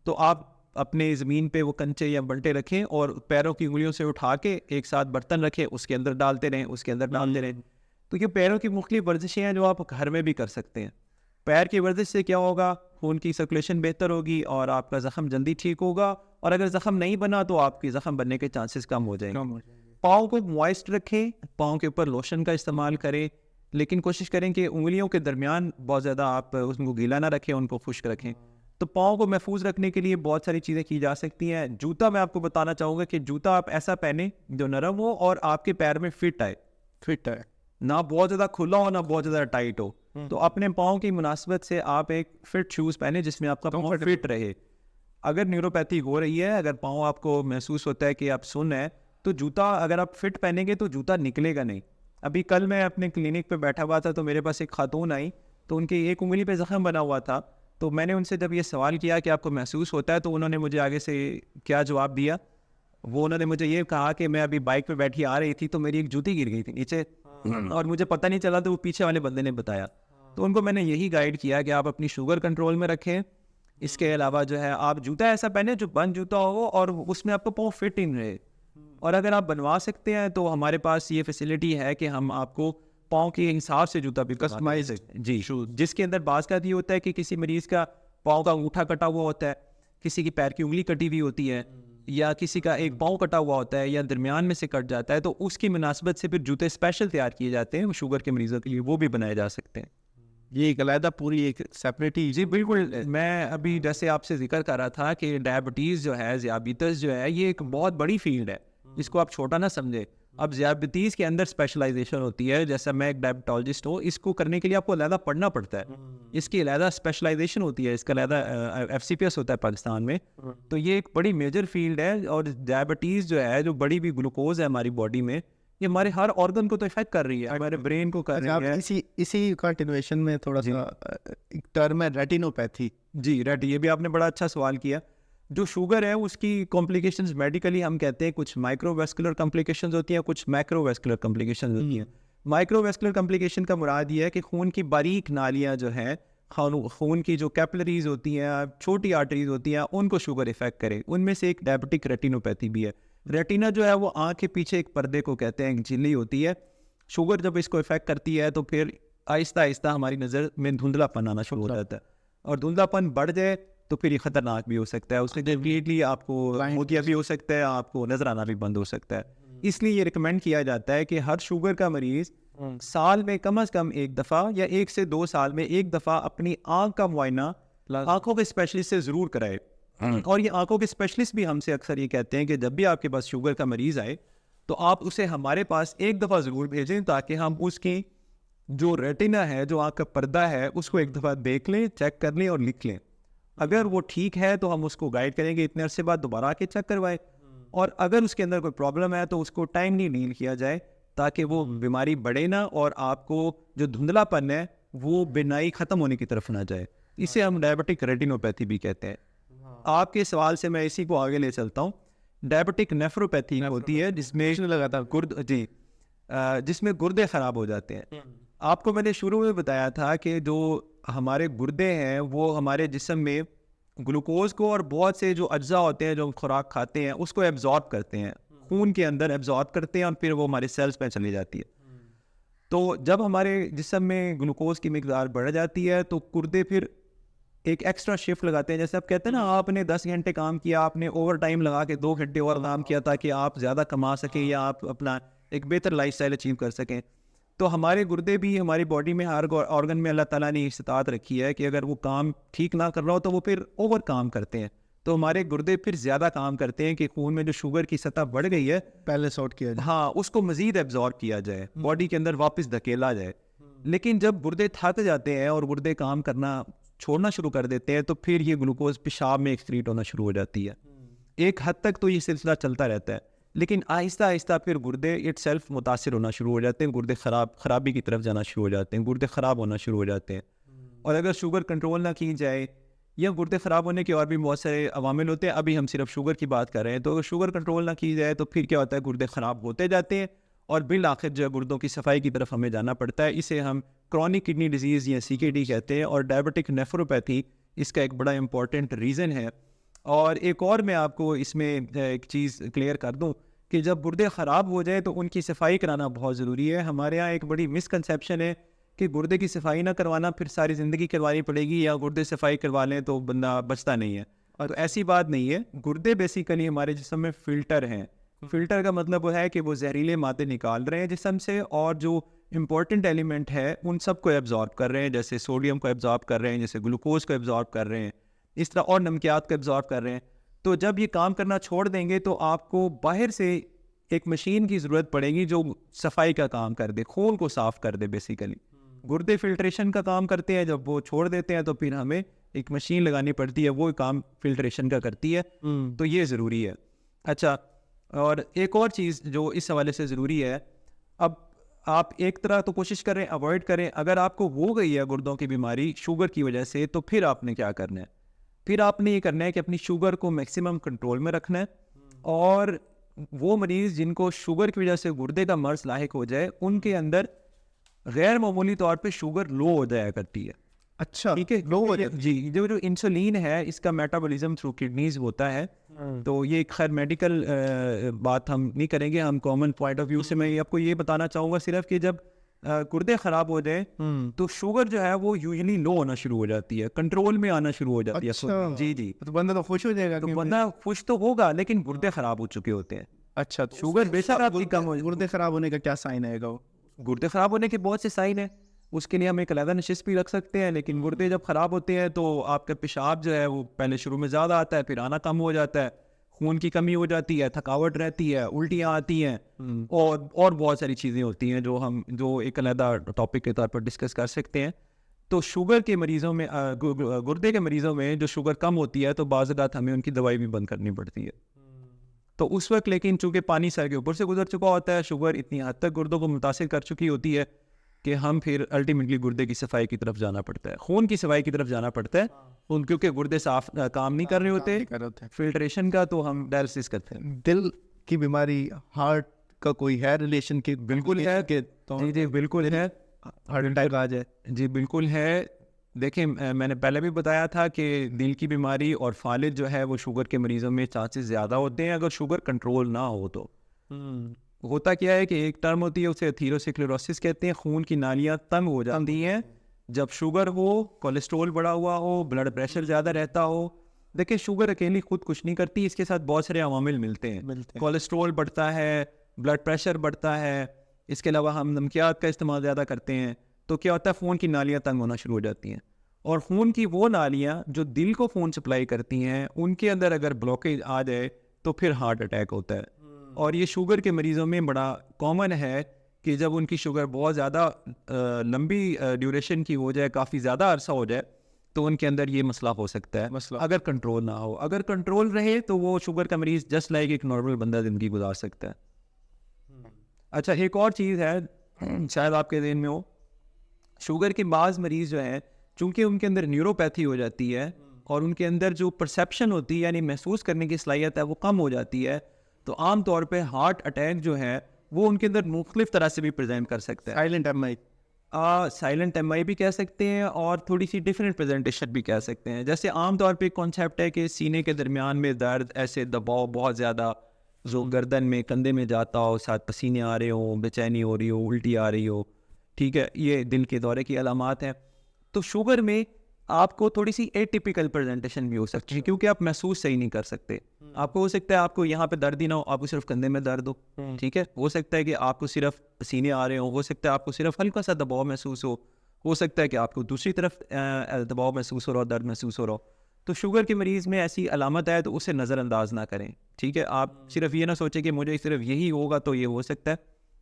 تو آپ اپنے زمین پہ وہ کنچے یا بنٹے رکھیں اور پیروں کی انگلیوں سے اٹھا کے ایک ساتھ برتن رکھیں, اس کے اندر ڈالتے رہیں, اس کے اندر ڈالتے رہیں. تو یہ پیروں کی مختلف ورزشیں ہیں جو آپ گھر میں بھی کر سکتے ہیں. پیر کی ورزش سے کیا ہوگا, خون کی سرکولیشن بہتر ہوگی اور آپ کا زخم جلدی ٹھیک ہوگا, اور اگر زخم نہیں بنا تو آپ کی زخم بننے کے چانسز کم ہو جائیں گے. پاؤں کو موائسٹ رکھیں, پاؤں کے اوپر لوشن کا استعمال کریں, لیکن کوشش کریں کہ انگلیوں کے درمیان بہت زیادہ آپ اس کو گیلا نہ رکھیں, ان کو خشک رکھیں. تو پاؤں کو محفوظ رکھنے کے لیے بہت ساری چیزیں کی جا سکتی ہیں. جوتا میں آپ کو بتانا چاہوں گا کہ جوتا آپ ایسا پہنیں جو نرم ہو اور آپ کے پیر میں فٹ آئے, نہ بہت زیادہ کھلا ہو نہ بہت زیادہ ٹائٹ ہو. تو اپنے پاؤں کی مناسبت سے آپ ایک فٹ شوز پہنیں جس میں آپ کا پاؤں فٹ رہے. اگر نیوروپیتھی ہو رہی ہے, اگر پاؤں آپ کو محسوس ہوتا ہے کہ آپ سن ہیں, تو جوتا اگر آپ فٹ پہنیں گے تو جوتا نکلے گا نہیں. ابھی کل میں اپنے کلینک پہ بیٹھا ہوا تھا تو میرے پاس ایک خاتون آئی, تو ان کی ایک انگلی پہ زخم بنا ہوا تھا. تو میں نے ان سے جب یہ سوال کیا کہ آپ کو محسوس ہوتا ہے, تو انہوں نے مجھے آگے سے کیا جواب دیا. وہ انہوں نے مجھے یہ کہا کہ میں ابھی بائک پہ بیٹھی آ رہی تھی تو میری ایک جوتی گر گئی تھی نیچے, اور مجھے پتہ نہیں چلا, تو وہ پیچھے والے بندے نے بتایا. تو ان کو میں نے یہی گائیڈ کیا کہ آپ اپنی شوگر کنٹرول میں رکھیں. اس کے علاوہ جو ہے آپ جوتا ایسا پہنیں جو بند جوتا ہو اور اس میں آپ کو پاؤں فٹ ان رہے. اور اگر آپ بنوا سکتے ہیں تو ہمارے پاس یہ فیسلٹی ہے کہ ہم آپ کو پاؤں کے حساب سے جوتا بھی کسٹمائز جی جس کے اندر بعض کا یہ ہوتا ہے کہ کسی مریض کا پاؤں کا انگوٹھا کٹا ہوا ہوتا ہے, کسی کی پیر کی انگلی کٹی ہوئی ہوتی ہے, یا کسی کا ایک پاؤں کٹا ہوا ہوتا ہے یا درمیان میں سے کٹ جاتا ہے, تو اس کی مناسبت سے پھر جوتے اسپیشل تیار کیے جاتے ہیں شوگر کے مریضوں کے لیے, وہ بھی بنائے جا سکتے ہیں. یہ ایک علیحدہ پوری ایک سیپریٹ ہی. جی بالکل. میں ابھی جیسے آپ سے ذکر کر رہا تھا کہ ڈائبٹیز جو ہے, ذیابیطس جو ہے, یہ ایک بہت بڑی فیلڈ ہے, اس کو آپ چھوٹا نہ سمجھیں. اب ذیابیطیز کے اندر اسپیشلائزیشن ہوتی ہے, جیسا میں ایک ڈائبٹالوجسٹ ہوں, اس کو کرنے کے لیے آپ کو علیحدہ پڑھنا پڑتا ہے, اس کی علیحدہ اسپیشلائزیشن ہوتی ہے, اس کا علیحدہ FCPS ہوتا ہے پاکستان میں. تو یہ ایک بڑی میجر فیلڈ ہے, اور ڈائبٹیز جو ہے, جو بڑی بھی گلوکوز ہے ہماری باڈی میں, یہ ہمارے ہر آرگن کو تو افیکٹ کر رہی ہے, ہمارے برین کو کر رہی ہے. اسی کنٹینویشن میں تھوڑا سا ایک ٹرم ہے ریٹینوپیتھی. جی یہ بھی آپ نے بڑا اچھا سوال کیا. جو شوگر ہے اس کی کمپلیکیشنز میڈیکلی ہم کہتے ہیں کچھ مائکرو ویسکولر کمپلیکیشنز ہوتی ہیں, کچھ میکرو ویسکولر کمپلیکیشنز ہوتی ہیں. مائکرو ویسکولر کمپلیکیشن کا مراد یہ ہے کہ خون کی باریک نالیاں جو ہیں, خون کی جو کیپلریز ہوتی ہیں, چھوٹی آرٹریز ہوتی ہیں, ان کو شوگر افیکٹ کرے. ان میں سے ایک ڈائبٹک ریٹینوپیتھی بھی ہے. ریٹینا جو ہے وہ آنکھ کے پیچھے ایک پردے کو کہتے ہیں, ایک جھلی ہوتی ہے. شوگر جب اس کو افیکٹ کرتی ہے تو پھر آہستہ آہستہ ہماری نظر میں دھندلا پن آنا شروع ہو جاتا ہے, اور دھندلا پن بڑھ جائے تو پھر یہ خطرناک بھی ہو سکتا ہے. اس سے ڈیفینیٹلی آپ کو موتیا بھی ہو سکتا ہے, آپ کو نظر آنا بھی بند ہو سکتا ہے. اس لیے یہ ریکمینڈ کیا جاتا ہے کہ ہر شوگر کا مریض سال میں کم از کم ایک دفعہ یا 1 سے 2 سال میں ایک دفعہ اپنی آنکھ کا معائنہ آنکھوں کے اسپیشلسٹ سے ضرور کرائے. اور یہ آنکھوں کے اسپیشلسٹ بھی ہم سے اکثر یہ کہتے ہیں کہ جب بھی آپ کے پاس شوگر کا مریض آئے تو آپ اسے ہمارے پاس ایک دفعہ ضرور بھیجیں, تاکہ ہم اس کی جو ریٹنا ہے, جو آنکھ کا پردہ ہے, اس کو ایک دفعہ دیکھ لیں, چیک کر لیں اور لکھ لیں. اگر وہ ٹھیک ہے تو ہم اس کو گائیڈ کریں گے اتنے عرصے بعد دوبارہ آ کے چیک کروائے, اور اگر اس کے اندر کوئی پرابلم ہے تو اس کو ٹائملی ڈیل کیا جائے تاکہ وہ بیماری بڑھے نہ اور آپ کو جو دھندلا پن ہے وہ بینائی ختم ہونے کی طرف نہ جائے. اسے ہم ڈائبٹک ریٹینوپیتھی بھی کہتے ہیں. آپ کے سوال سے میں اسی کو آگے لے چلتا ہوں. ڈائبٹک نیفروپیتھی ہوتی ہے جس میں جس میں گردے خراب ہو جاتے ہیں. آپ کو میں نے شروع میں بتایا تھا کہ جو ہمارے گردے ہیں وہ ہمارے جسم میں گلوکوز کو اور بہت سے جو اجزاء ہوتے ہیں جو خوراک کھاتے ہیں اس کو ایبزارب کرتے ہیں, خون کے اندر ایبزارب کرتے ہیں اور پھر وہ ہمارے سیلز پہ چلی جاتی ہے. تو جب ہمارے جسم میں گلوکوز کی مقدار بڑھ جاتی ہے تو گردے پھر ایک ایکسٹرا شفٹ لگاتے ہیں. جیسے آپ کہتے ہیں نا, آپ نے 10 گھنٹے کام کیا, آپ نے اوور ٹائم لگا کے 2 گھنٹے اور کام کیا تاکہ آپ زیادہ کما سکیں یا آپ اپنا ایک بہتر لائف اسٹائل اچیو کر سکیں. تو ہمارے گردے بھی ہماری باڈی میں ہر آرگن میں اللہ تعالیٰ نے استطاعت رکھی ہے کہ اگر وہ کام ٹھیک نہ کر رہا ہو تو وہ پھر اوور کام کرتے ہیں. تو ہمارے گردے پھر زیادہ کام کرتے ہیں کہ خون میں جو شوگر کی سطح بڑھ گئی ہے پہلے سارٹ کیا جائے, ہاں اس کو مزید ایبزارب کیا جائے, باڈی کے اندر واپس دھکیلا جائے. لیکن جب گردے تھک جاتے ہیں اور گردے کام کرنا چھوڑنا شروع کر دیتے ہیں تو پھر یہ گلوکوز پیشاب میں ایکسکریٹ ہونا شروع ہو جاتی ہے. ایک حد تک تو یہ سلسلہ چلتا رہتا ہے, لیکن آہستہ آہستہ پھر گردے اٹ سیلف متاثر ہونا شروع ہو جاتے ہیں, گردے خرابی کی طرف جانا شروع ہو جاتے ہیں, گردے خراب ہونا شروع ہو جاتے ہیں. اور اگر شوگر کنٹرول نہ کی جائے, یا گردے خراب ہونے کے اور بھی بہت سارے عوامل ہوتے ہیں, ابھی ہم صرف شوگر کی بات کر رہے ہیں, تو اگر شوگر کنٹرول نہ کی جائے تو پھر کیا ہوتا ہے, گردے خراب ہوتے جاتے ہیں اور بالآخر جو ہے گردوں کی صفائی کی طرف ہمیں جانا پڑتا ہے. اسے ہم کرونک کڈنی ڈیزیز یا CKD کہتے ہیں, اور ڈائبٹک نیفروپیتھی اس کا ایک بڑا امپورٹنٹ ریزن ہے. اور ایک اور میں آپ کو اس میں ایک چیز کلیئر کر دوں کہ جب گردے خراب ہو جائیں تو ان کی صفائی کرانا بہت ضروری ہے. ہمارے یہاں ایک بڑی مسکنسیپشن ہے کہ گردے کی صفائی نہ کروانا پھر ساری زندگی کروانی پڑے گی, یا گردے صفائی کروا لیں تو بندہ بچتا نہیں ہے. اور ایسی بات نہیں ہے. گردے بیسیکلی ہمارے جسم میں فلٹر ہیں. فلٹر کا مطلب وہ ہے کہ وہ زہریلے مادے نکال رہے ہیں جسم سے, اور جو امپورٹنٹ ایلیمنٹ ہے ان سب کو ایبزارب کر رہے ہیں, جیسے سوڈیم کو ایبزارب کر رہے ہیں, جیسے گلوکوز کو ایبزارب کر رہے ہیں, اس طرح اور نمکیات کو ایبزارب کر رہے ہیں. تو جب یہ کام کرنا چھوڑ دیں گے تو آپ کو باہر سے ایک مشین کی ضرورت پڑے گی جو صفائی کا کام کر دے, خون کو صاف کر دے. بیسیکلی گردے فلٹریشن کا کام کرتے ہیں, جب وہ چھوڑ دیتے ہیں تو پھر ہمیں ایک مشین لگانی پڑتی ہے, وہ کام فلٹریشن کا کرتی ہے. تو یہ ضروری ہے. اچھا, اور ایک اور چیز جو اس حوالے سے ضروری ہے, اب آپ ایک طرح تو کوشش کریں اوائڈ کریں, اگر آپ کو ہو گئی ہے گردوں کی بیماری شوگر کی وجہ سے, تو پھر آپ نے کیا کرنا ہے, پھر آپ نے یہ کرنا ہے کہ اپنی شوگر کو میکسیمم کنٹرول میں رکھنا ہے. اور وہ مریض جن کو شوگر کی وجہ سے گردے کا مرض لاحق ہو جائے, ان کے اندر غیر معمولی طور پہ شوگر لو ہو جایا کرتی ہے. اچھا ٹھیک ہے, لو ہو جائے جی. جو انسولین ہے اس کا میٹابولزم تھرو کڈنیز ہوتا ہے, تو یہ ایک خیر میڈیکل بات ہم نہیں کریں گے, ہم کامن پوائنٹ آف ویو سے میں آپ کو یہ بتانا چاہوں گا صرف کہ جب گردے خراب ہو جائیں تو شوگر جو ہے وہ یوزلی لو ہونا شروع ہو جاتی ہے, کنٹرول میں آنا شروع ہو جاتی ہے. جی جی, تو بندہ تو خوش ہو جائے گا, تو بندہ خوش تو ہوگا لیکن گردے خراب ہو چکے ہوتے ہیں. اچھا, شوگر بے شک آپ کی کم ہو, گردے خراب ہونے کا کیا سائن آئے گا؟ وہ گردے خراب ہونے کے بہت سے سائن ہیں, اس کے لیے ہم ایک علیحدہ نشست بھی رکھ سکتے ہیں. لیکن گردے جب خراب ہوتے ہیں تو آپ کا پیشاب جو ہے وہ پہلے شروع میں زیادہ آتا ہے, پھر آنا کم ہو جاتا ہے, خون کی کمی ہو جاتی ہے, تھکاوٹ رہتی ہے, الٹیاں آتی ہیں, اور بہت ساری چیزیں ہوتی ہیں جو ایک علیحدہ ٹاپک کے طور پر ڈسکس کر سکتے ہیں. تو شوگر کے مریضوں میں, گردے کے مریضوں میں جو شوگر کم ہوتی ہے تو بعض اوقات ہمیں ان کی دوائی بھی بند کرنی پڑتی ہے. تو اس وقت لیکن چونکہ پانی سر کے اوپر سے گزر چکا ہوتا ہے, شوگر اتنی حد تک گردوں کو متاثر کر چکی ہوتی ہے کہ ہم پھر الٹیمیٹلی گردے کی صفائی کی طرف جانا پڑتا ہے, خون کی صفائی کی طرف جانا پڑتا ہے. کیونکہ گردے صاف کام نہیں کر رہے ہوتے فلٹریشن کا, تو ہم ڈائلسس کرتے ہیں. دل کی بیماری, ہارٹ کا کوئی ہے ریلیشن؟ کہ بالکل ہے. جی جی بالکل ہے. ہارٹ اٹیک آ جائے؟ جی بالکل ہے. دیکھیں میں نے پہلے بھی بتایا تھا کہ دل کی بیماری اور فالج جو ہے وہ شوگر کے مریضوں میں چانسز زیادہ ہوتے ہیں اگر شوگر کنٹرول نہ ہو تو. ہوتا کیا ہے کہ ایک ٹرم ہوتی ہے اسے ایتھیروسکلیروسس کہتے ہیں, خون کی نالیاں تنگ ہو جاتی ہیں جب شوگر ہو, کولیسٹرول بڑھا ہوا ہو, بلڈ پریشر زیادہ رہتا ہو. دیکھیں شوگر اکیلی خود کچھ نہیں کرتی, اس کے ساتھ بہت سارے عوامل ملتے ہیں. کولیسٹرول بڑھتا ہے, بلڈ پریشر بڑھتا ہے, اس کے علاوہ ہم نمکیات کا استعمال زیادہ کرتے ہیں, تو کیا ہوتا ہے خون کی نالیاں تنگ ہونا شروع ہو جاتی ہیں, اور خون کی وہ نالیاں جو دل کو خون سپلائی کرتی ہیں ان کے اندر اگر بلاکیج آ جائے تو پھر ہارٹ اٹیک ہوتا ہے. اور یہ شوگر کے مریضوں میں بڑا کامن ہے کہ جب ان کی شوگر بہت زیادہ لمبی ڈیوریشن کی ہو جائے, کافی زیادہ عرصہ ہو جائے, تو ان کے اندر یہ مسئلہ ہو سکتا ہے اگر کنٹرول نہ ہو. اگر کنٹرول رہے تو وہ شوگر کا مریض جسٹ لائک ایک نارمل بندہ زندگی گزار سکتا ہے. اچھا ایک اور چیز ہے شاید آپ کے ذہن میں ہو, شوگر کے بعض مریض جو ہیں چونکہ ان کے اندر نیوروپیتھی ہو جاتی ہے اور ان کے اندر جو پرسیپشن ہوتی ہے یعنی محسوس کرنے کی صلاحیت ہے وہ کم ہو جاتی ہے, تو عام طور پہ ہارٹ اٹیک جو ہے وہ ان کے اندر مختلف طرح سے بھی پریزنٹ کر سکتا ہے. سائلنٹ ایم آئی, سائلنٹ ایم آئی بھی کہہ سکتے ہیں اور تھوڑی سی ڈفرینٹ پریزنٹیشن بھی کہہ سکتے ہیں. جیسے عام طور پہ کانسیپٹ ہے کہ سینے کے درمیان میں درد, ایسے دباؤ بہت زیادہ جو گردن میں کندھے میں جاتا ہو, ساتھ پسینے آ رہے ہوں, بے چینی ہو رہی ہو, الٹی آ رہی ہو, ٹھیک ہے, یہ دل کے دورے کی علامات ہیں. تو شوگر میں آپ کو تھوڑی سی اے ٹیپیکل پریزنٹیشن بھی ہو سکتی ہے کیونکہ آپ محسوس صحیح نہیں کر سکتے. آپ کو ہو سکتا ہے آپ کو یہاں پہ درد ہی نہ ہو, آپ کو صرف کندھے میں درد ہو, ٹھیک ہے, ہو سکتا ہے کہ آپ کو صرف پسینے آ رہے ہوں, ہو سکتا ہے آپ کو صرف ہلکا سا دباؤ محسوس ہو سکتا ہے کہ آپ کو دوسری طرف دباؤ محسوس ہو رہا ہو, درد محسوس ہو رہا ہو. تو شوگر کے مریض میں ایسی علامت ہے تو اسے نظر انداز نہ کریں, ٹھیک ہے. آپ صرف یہ نہ سوچیں کہ مجھے صرف یہی ہوگا تو یہ ہو سکتا ہے,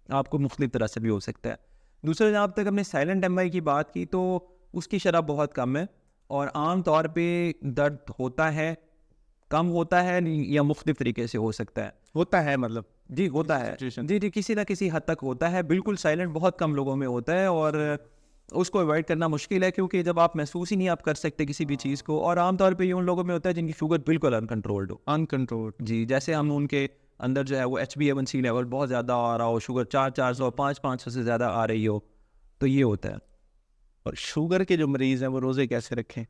آپ کو مختلف طرح سے بھی ہو سکتا ہے. دوسرا جہاں تک ہم نے سائلنٹ ایم آئی کی بات کی تو اس کی شرح بہت کم ہے اور عام طور پہ درد ہوتا ہے, کم ہوتا ہے یا مختلف طریقے سے ہو سکتا ہے. ہوتا ہے مطلب جی ہوتا ہے, جی کسی نہ کسی حد تک ہوتا ہے. بالکل سائلنٹ بہت کم لوگوں میں ہوتا ہے اور اس کو اوائڈ کرنا مشکل ہے کیونکہ جب آپ محسوس ہی نہیں آپ کر سکتے کسی بھی چیز کو, اور عام طور پہ یہ ان لوگوں میں ہوتا ہے جن کی شوگر بالکل انکنٹرولڈ ہو. جی جیسے ہم ان کے اندر جو ہے وہ HbA1c لیول بہت زیادہ آ رہا ہو, شوگر 400 500 سے زیادہ آ رہی ہو, تو یہ ہوتا ہے. اور شوگر کے جو مریض ہیں وہ روزے کیسے رکھیں؟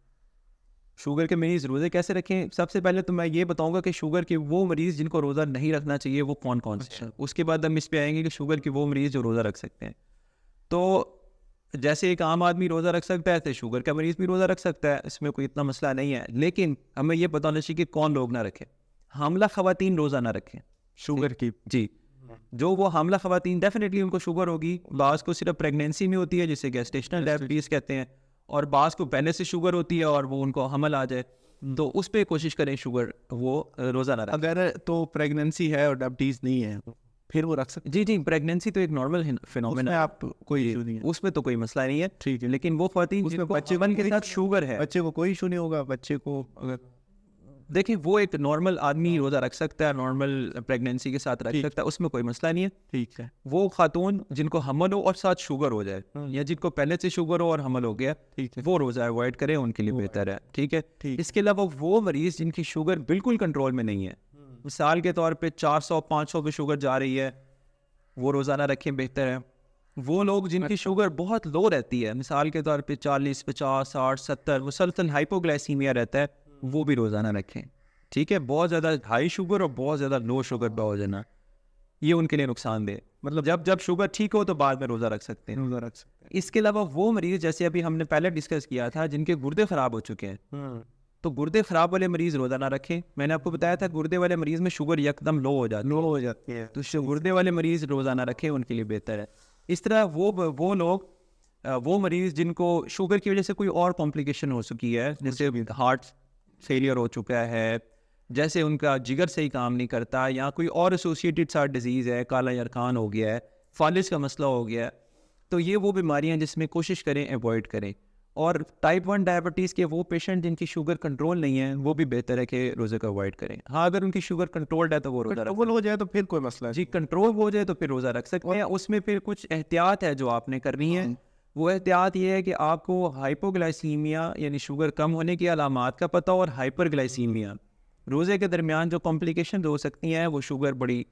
شوگر کے مریض روزے کیسے رکھیں؟ سب سے پہلے تو میں یہ بتاؤں گا کہ شوگر کے وہ مریض جن کو روزہ نہیں رکھنا چاہیے وہ کون کون سے ہیں. اس کے بعد ہم اس پہ آئیں گے کہ شوگر کے وہ مریض جو روزہ رکھ سکتے ہیں. تو جیسے ایک عام آدمی روزہ رکھ سکتا ہے تو شوگر کا مریض بھی روزہ رکھ سکتا ہے, اس میں کوئی اتنا مسئلہ نہیں ہے. لیکن ہمیں یہ بتانا چاہیے کہ کون لوگ نہ رکھیں. حاملہ خواتین روزہ نہ رکھیں شوگر کی. جی جو وہ حاملہ خواتین ڈیفینیٹلی ان کو شوگر ہوگی. بعض کو صرف پریگنینسی میں ہوتی ہے جسے گیسٹیشنل ڈائبٹیز کہتے ہیں, اور بعض کو پہلے سے شوگر ہوتی ہے اور وہ ان کو حمل آ جائے, تو اس پہ کوشش کریں شوگر وہ روزہ نہ رکھیں. اگر تو پریگنینسی ہے اور ڈائبٹیز نہیں ہے پھر وہ رکھ سکتے؟ جی پریگنینسی تو ایک نارمل فینومینا ہے, آپ کوئی ایشو نہیں ہے, اس میں تو کوئی مسئلہ نہیں ہے, ٹھیک ہے. لیکن وہ خواتین اس میں بچے کے ساتھ شوگر ہے, بچے کو کوئی ایشو نہیں ہوگا. بچے کو اگر دیکھیں وہ ایک نارمل آدمی روزہ رکھ سکتا ہے, نارمل پریگنینسی کے ساتھ رکھ سکتا ہے, اس میں کوئی مسئلہ نہیں ہے. ٹھیک ہے. وہ خاتون جن کو حمل ہو اور ساتھ شوگر ہو جائے یا جن کو پہلے سے شوگر ہو اور حمل ہو گیا, وہ روزہ اوائڈ کریں, ان کے لیے بہتر ہے, ٹھیک ہے. اس کے علاوہ وہ مریض جن کی شوگر بالکل کنٹرول میں نہیں ہے, مثال کے طور پہ 400 500 پہ شوگر جا رہی ہے, وہ روزہ نہ رکھیں, بہتر ہے. وہ لوگ جن کی شوگر بہت لو رہتی ہے, مثال کے طور پہ 40 50 60 70 مسلسل ہائپوگلائسیمیا رہتا ہے, وہ بھی روزہ نہ رکھیں, ٹھیک ہے. بہت زیادہ ہائی شوگر اور بہت زیادہ لو شوگر پہ ہو جانا یہ ان کے لیے نقصان دہ. مطلب جب شوگر ٹھیک ہو تو بعد میں روزہ رکھ سکتے ہیں. روزہ رکھ سکتے ہیں. اس کے علاوہ وہ مریض جیسے ابھی ہم نے پہلے ڈسکس کیا تھا جن کے گردے خراب ہو چکے ہیں, تو گردے خراب والے مریض روزہ نہ رکھیں. میں نے آپ کو بتایا تھا گردے والے مریض میں شوگر یکدم لو ہو جاتی ہے, تو گردے والے مریض روزہ نہ رکھیں, ان کے لیے بہتر ہے. اس طرح وہ لوگ وہ مریض جن کو شوگر کی وجہ سے کوئی اور کمپلیکیشن ہو چکی ہے, جیسے ہارٹ فیلئر ہو چکا ہے, جیسے ان کا جگر صحیح کام نہیں کرتا, یا کوئی اور ایسوسیٹڈ سا ڈیزیز ہے, کالا یرقان ہو گیا ہے, فالج کا مسئلہ ہو گیا ہے, تو یہ وہ بیماریاں جس میں کوشش کریں اوائڈ کریں. اور ٹائپ 1 ڈائبٹیز کے وہ پیشنٹ جن کی شوگر کنٹرول نہیں ہے وہ بھی بہتر ہے کہ روزے کو اوائڈ کریں. ہاں اگر ان کی شوگر کنٹرولڈ ہے تو وہ روزہ کنٹرول ہو جائے تو پھر کوئی مسئلہ ہے. جی کنٹرول ہو جائے تو پھر روزہ رکھ سکتے ہیں. اس میں پھر کچھ احتیاط ہے جو آپ نے کرنی ہے. وہ احتیاط یہ ہے کہ آپ کو ہائپوگلائسیمیا یعنی شوگر کم ہونے کی علامات کا پتہ اور ہائپر گلائسیمیا روزے کے درمیان جو کمپلیکیشن ہو سکتی ہیں وہ شوگر بڑی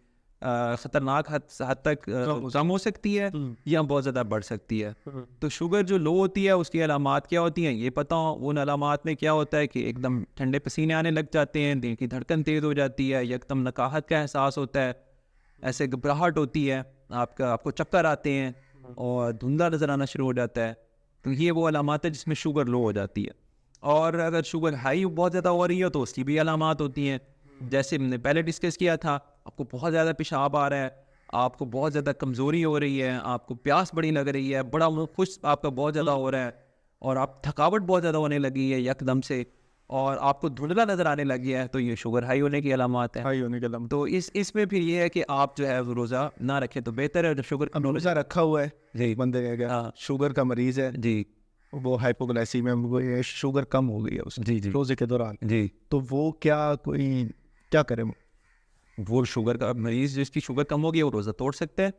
خطرناک حد تک کم ہو سکتی ہے یا بہت زیادہ بڑھ سکتی ہے. تو شوگر جو لو ہوتی ہے اس کی علامات کیا ہوتی ہیں یہ پتہ ہو. ان علامات میں کیا ہوتا ہے کہ ایک دم ٹھنڈے پسینے آنے لگ جاتے ہیں, دل کی دھڑکن تیز ہو جاتی ہے, یکدم نقاہت کا احساس ہوتا ہے, ایسے گھبراہٹ ہوتی ہے, آپ کو چکر آتے ہیں اور دھندلا نظر آنا شروع ہو جاتا ہے. تو یہ وہ علامات ہے جس میں شوگر لو ہو جاتی ہے. اور اگر شوگر ہائی بہت زیادہ ہو رہی ہے تو اس کی بھی علامات ہوتی ہیں, جیسے ہم نے پہلے ڈسکس کیا تھا, آپ کو بہت زیادہ پیشاب آ رہا ہے, آپ کو بہت زیادہ کمزوری ہو رہی ہے, آپ کو پیاس بڑی لگ رہی ہے, بڑا خوش آپ کا بہت زیادہ ہو رہا ہے, اور آپ تھکاوٹ بہت زیادہ ہونے لگی ہے یک دم سے, اور آپ کو دھندلا نظر آنے لگ گیا ہے, تو یہ شوگر ہائی ہونے کی علامات ہیں. ہائی ہونے کے علامات. تو اس میں پھر یہ ہے کہ آپ جو ہے وہ روزہ نہ رکھیں تو بہتر ہے. جب شوگر اب روزہ رکھا ہوا ہے جی بندے کا, کیا ہاں شوگر کا مریض ہے, جی وہ ہائپوگلائسیمیا, وہ شوگر کم ہو گئی ہے اس جی جی روزے کے دوران, جی, تو وہ کیا کرے؟ وہ شوگر کا مریض جس کی شوگر کم ہوگی وہ روزہ توڑ سکتا ہے.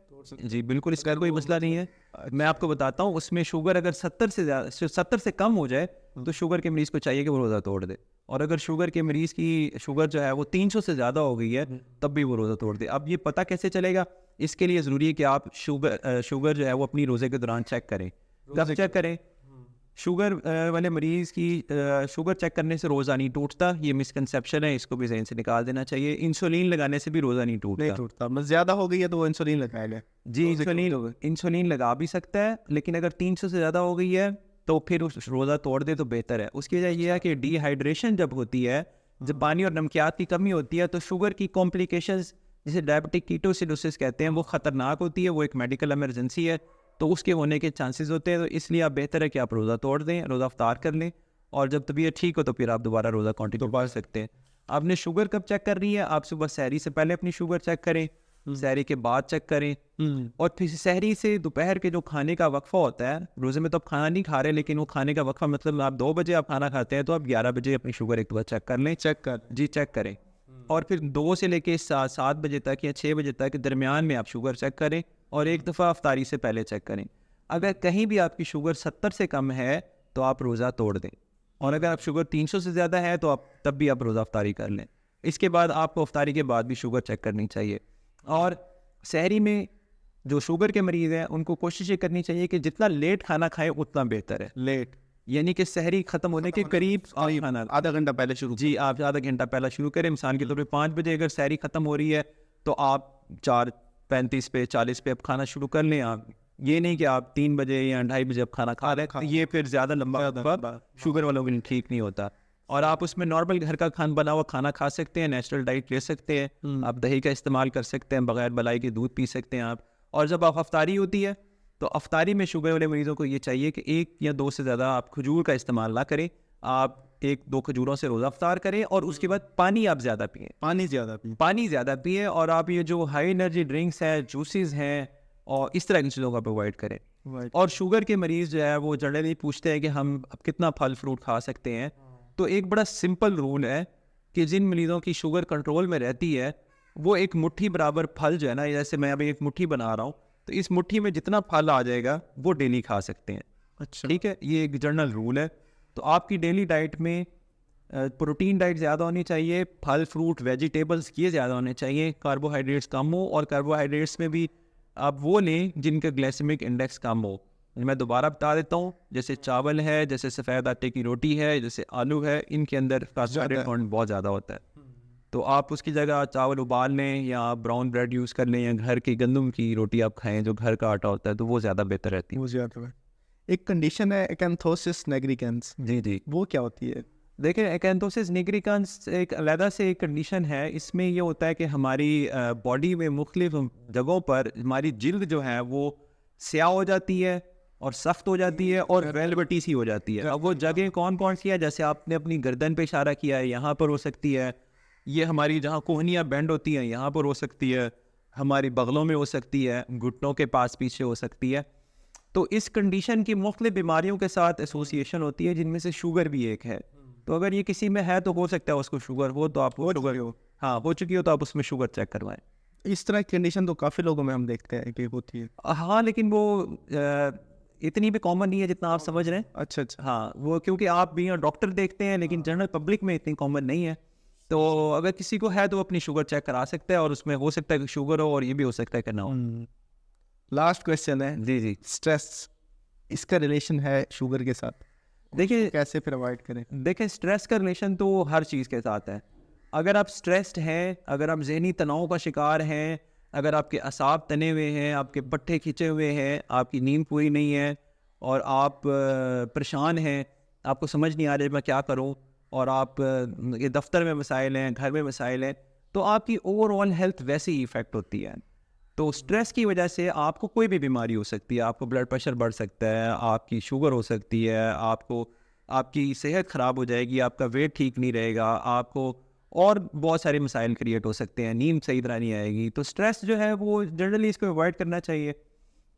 جی بالکل, اس کا کوئی مسئلہ نہیں ہے. میں آپ کو بتاتا ہوں, اس میں شوگر اگر 70 سے کم ہو جائے تو شوگر کے مریض کو چاہیے کہ وہ روزہ توڑ دے, اور اگر شوگر کے مریض کی شوگر جو ہے وہ 300 سے زیادہ ہو گئی ہے تب بھی وہ روزہ توڑ دے. اب یہ پتہ کیسے چلے گا؟ اس کے لیے ضروری ہے کہ آپ شوگر جو ہے وہ اپنی روزے کے دوران چیک کریں. کب چیک کریں؟ شوگر والے مریض کی شوگر چیک کرنے سے روزہ نہیں ٹوٹتا, یہ مسکنسیپشن ہے, اس کو بھی ذہن سے نکال دینا چاہیے. انسولین لگانے سے بھی روزہ نہیں ٹوٹتا. بس زیادہ ہو گئی ہے تو وہ انسولین لگائے گا. جی انسولین لگا بھی سکتا ہے, لیکن اگر 300 سے زیادہ ہو گئی ہے تو پھر روزہ توڑ دے تو بہتر ہے. اس کی وجہ یہ ہے کہ ڈی ہائیڈریشن جب ہوتی ہے, جب پانی اور نمکیات کی کمی ہوتی ہے, تو شوگر کی کمپلیکیشنز جسے ڈائبٹک کیٹوسیڈوسس کہتے ہیں وہ خطرناک ہوتی ہے, وہ ایک میڈیکل ایمرجنسی ہے, تو اس کے ہونے کے چانسز ہوتے ہیں. تو اس لیے آپ بہتر ہے کہ آپ روزہ توڑ دیں, روزہ افطار کر لیں, اور جب طبیعت ٹھیک ہو تو پھر آپ دوبارہ روزہ کنٹینیو کر سکتے ہیں. آپ نے شوگر کب چیک کرنی ہے؟ آپ صبح سحری سے پہلے اپنی شوگر چیک کریں, سحری کے بعد چیک کریں, اور پھر سحری سے دوپہر کے جو کھانے کا وقفہ ہوتا ہے, روزے میں تو آپ کھانا نہیں کھا رہے, لیکن وہ کھانے کا وقفہ مطلب آپ 2 بجے آپ کھانا کھاتے ہیں تو آپ 11 بجے اپنی شوگر ایک بار چیک کر لیں. چیک کریں, اور پھر 2 سے لے کے 7 بجے تک یا 6 بجے تک درمیان میں آپ شوگر چیک کریں, اور ایک دفعہ افطاری سے پہلے چیک کریں. اگر کہیں بھی آپ کی شوگر 70 سے کم ہے تو آپ روزہ توڑ دیں, اور اگر آپ شوگر 300 سے زیادہ ہے تو آپ تب بھی آپ روزہ افطاری کر لیں. اس کے بعد آپ کو افطاری کے بعد بھی شوگر چیک کرنی چاہیے. اور سحری میں جو شوگر کے مریض ہیں ان کو کوشش یہ کرنی چاہیے کہ جتنا لیٹ کھانا کھائیں اتنا بہتر ہے. لیٹ یعنی کہ سحری ختم ہونے کے قریب کھانا, آدھا گھنٹہ پہلے شروع. جی آپ آدھا گھنٹہ پہلا شروع کریں. مثال کے طور پہ 5 بجے اگر سحری ختم ہو رہی ہے تو آپ 4:35 پہ 40 پہ اب کھانا شروع کر لیں. آپ یہ نہیں کہ آپ 3 بجے یا 2:30 بجے اب کھانا کھا رہے ہیں, یہ پھر زیادہ لمبا شوگر والوں کے لیے ٹھیک نہیں ہوتا. اور آپ اس میں نارمل گھر کا بنا ہوا کھانا کھا سکتے ہیں, نیچرل ڈائٹ لے سکتے ہیں, آپ دہی کا استعمال کر سکتے ہیں, بغیر ملائی کے دودھ پی سکتے ہیں آپ. اور جب آپ افطاری ہوتی ہے تو افطاری میں شوگر والے مریضوں کو یہ چاہیے کہ 1 یا 2 سے زیادہ آپ کھجور کا استعمال نہ کریں, آپ 1-2 کھجوروں سے روزہ افطار کریں, اور اس کے بعد پانی آپ زیادہ پئیں, پانی زیادہ پئیں. اور آپ یہ جو ہائی انرجی ڈرنکس ہیں, جوسز ہیں, اور اس طرح کی چیزوں کا اوائڈ کریں. اور شوگر کے مریض جو ہے وہ جنرلی پوچھتے ہیں کہ ہم اب کتنا پھل فروٹ کھا سکتے ہیں. تو ایک بڑا سمپل رول ہے کہ جن مریضوں کی شوگر کنٹرول میں رہتی ہے وہ ایک مٹھی برابر پھل جو ہے نا, جیسے میں ابھی ایک مٹھی بنا رہا ہوں, تو اس مٹھی میں جتنا پھل آ جائے گا وہ ڈیلی کھا سکتے ہیں. اچھا, ٹھیک ہے, یہ ایک جنرل رول ہے. تو آپ کی ڈیلی ڈائٹ میں پروٹین ڈائٹ زیادہ ہونی چاہیے, پھل فروٹ ویجیٹیبلس یہ زیادہ ہونے چاہیے, کاربوہائیڈریٹس کم ہو, اور کاربوہائیڈریٹس میں بھی آپ وہ لیں جن کا گلیسیمک انڈیکس کم ہو. میں دوبارہ بتا دیتا ہوں, جیسے چاول ہے, جیسے سفید آٹے کی روٹی ہے, جیسے آلو ہے, ان کے اندر کاربوہائیڈریٹ کانٹینٹ بہت زیادہ ہوتا ہے. تو آپ اس کی جگہ چاول ابال لیں, یا آپ براؤن بریڈ یوز کر لیں, یا گھر کی گندم کی روٹی آپ کھائیں جو گھر کا آٹا ہوتا ہے, تو وہ زیادہ بہتر رہتی ہے. وہ زیادہ ہے. ایک کنڈیشن ہے ایکینتھوسس نیگریکنس, جی وہ کیا ہوتی ہے؟ دیکھیں, ایکینتھوسس نیگریکنس ایک علیحدہ سے ایک کنڈیشن ہے. اس میں یہ ہوتا ہے کہ ہماری باڈی میں مختلف جگہوں پر ہماری جلد جو ہے وہ سیاہ ہو جاتی ہے اور سخت ہو جاتی ہے اور ویلوٹی سی ہو جاتی ہے. اب وہ جگہیں کون سی ہیں؟ جیسے آپ نے اپنی گردن پہ اشارہ کیا ہے, یہاں پر ہو سکتی ہے, یہ ہماری جہاں کوہنیاں بینڈ ہوتی ہیں یہاں پر ہو سکتی ہے, ہماری بغلوں میں ہو سکتی ہے, گھٹنوں کے پاس پیچھے ہو سکتی ہے. تو اس کنڈیشن کی مختلف بیماریوں کے ساتھ ایسوسیشن ہوتی ہے, جن میں سے شوگر بھی ایک ہے. تو اگر یہ کسی میں ہے تو ہو سکتا ہے اس کو شوگر ہو, تو آپ کو شوگر ہو چکی ہو تو آپ اس میں شوگر چیک کروائیں. اس طرح کی کنڈیشن تو کافی لوگوں میں ہم دیکھتے ہیں کہ ہوتی ہے. ہاں, لیکن وہ اتنی بھی کامن نہیں ہے جتنا آپ سمجھ رہے ہیں. اچھا, ہاں, وہ کیونکہ آپ بھی ڈاکٹر دیکھتے ہیں, لیکن جنرل پبلک میں اتنی کامن نہیں ہے. تو اگر کسی کو ہے تو اپنی شوگر چیک کرا سکتا ہے, اور اس میں ہو سکتا ہے کہ شوگر ہو, اور یہ بھی ہو سکتا ہے کہ نہ ہو. لاسٹ کویشچن ہے, جی اسٹریس, اس کا ریلیشن ہے شوگر کے ساتھ, دیکھیں کیسے پھر اوائڈ کریں؟ دیکھیں, اسٹریس کا ریلیشن تو ہر چیز کے ساتھ ہے. اگر آپ اسٹریسڈ ہیں, اگر آپ ذہنی تناؤ کا شکار ہیں, اگر آپ کے اعصاب تنے ہوئے ہیں, آپ کے پٹھے کھنچے ہوئے ہیں, آپ کی نیند پوری نہیں ہے, اور آپ پریشان ہیں, آپ کو سمجھ نہیں آ رہا میں کیا کروں, اور آپ یہ دفتر میں مسائل ہیں, گھر میں مسائل ہیں, تو آپ کی اوور آل ہیلتھ ویسے ہی افیکٹ ہوتی ہے. تو اسٹریس کی وجہ سے آپ کو کوئی بھی بیماری ہو سکتی ہے, آپ کو بلڈ پریشر بڑھ سکتا ہے, آپ کی شوگر ہو سکتی ہے, آپ کی صحت خراب ہو جائے گی, آپ کا ویٹ ٹھیک نہیں رہے گا, آپ کو اور بہت سارے مسائل کریٹ ہو سکتے ہیں, نیند صحیح طرح نہیں آئے گی. تو اسٹریس جو ہے وہ جنرلی اس کو اوائڈ کرنا چاہیے.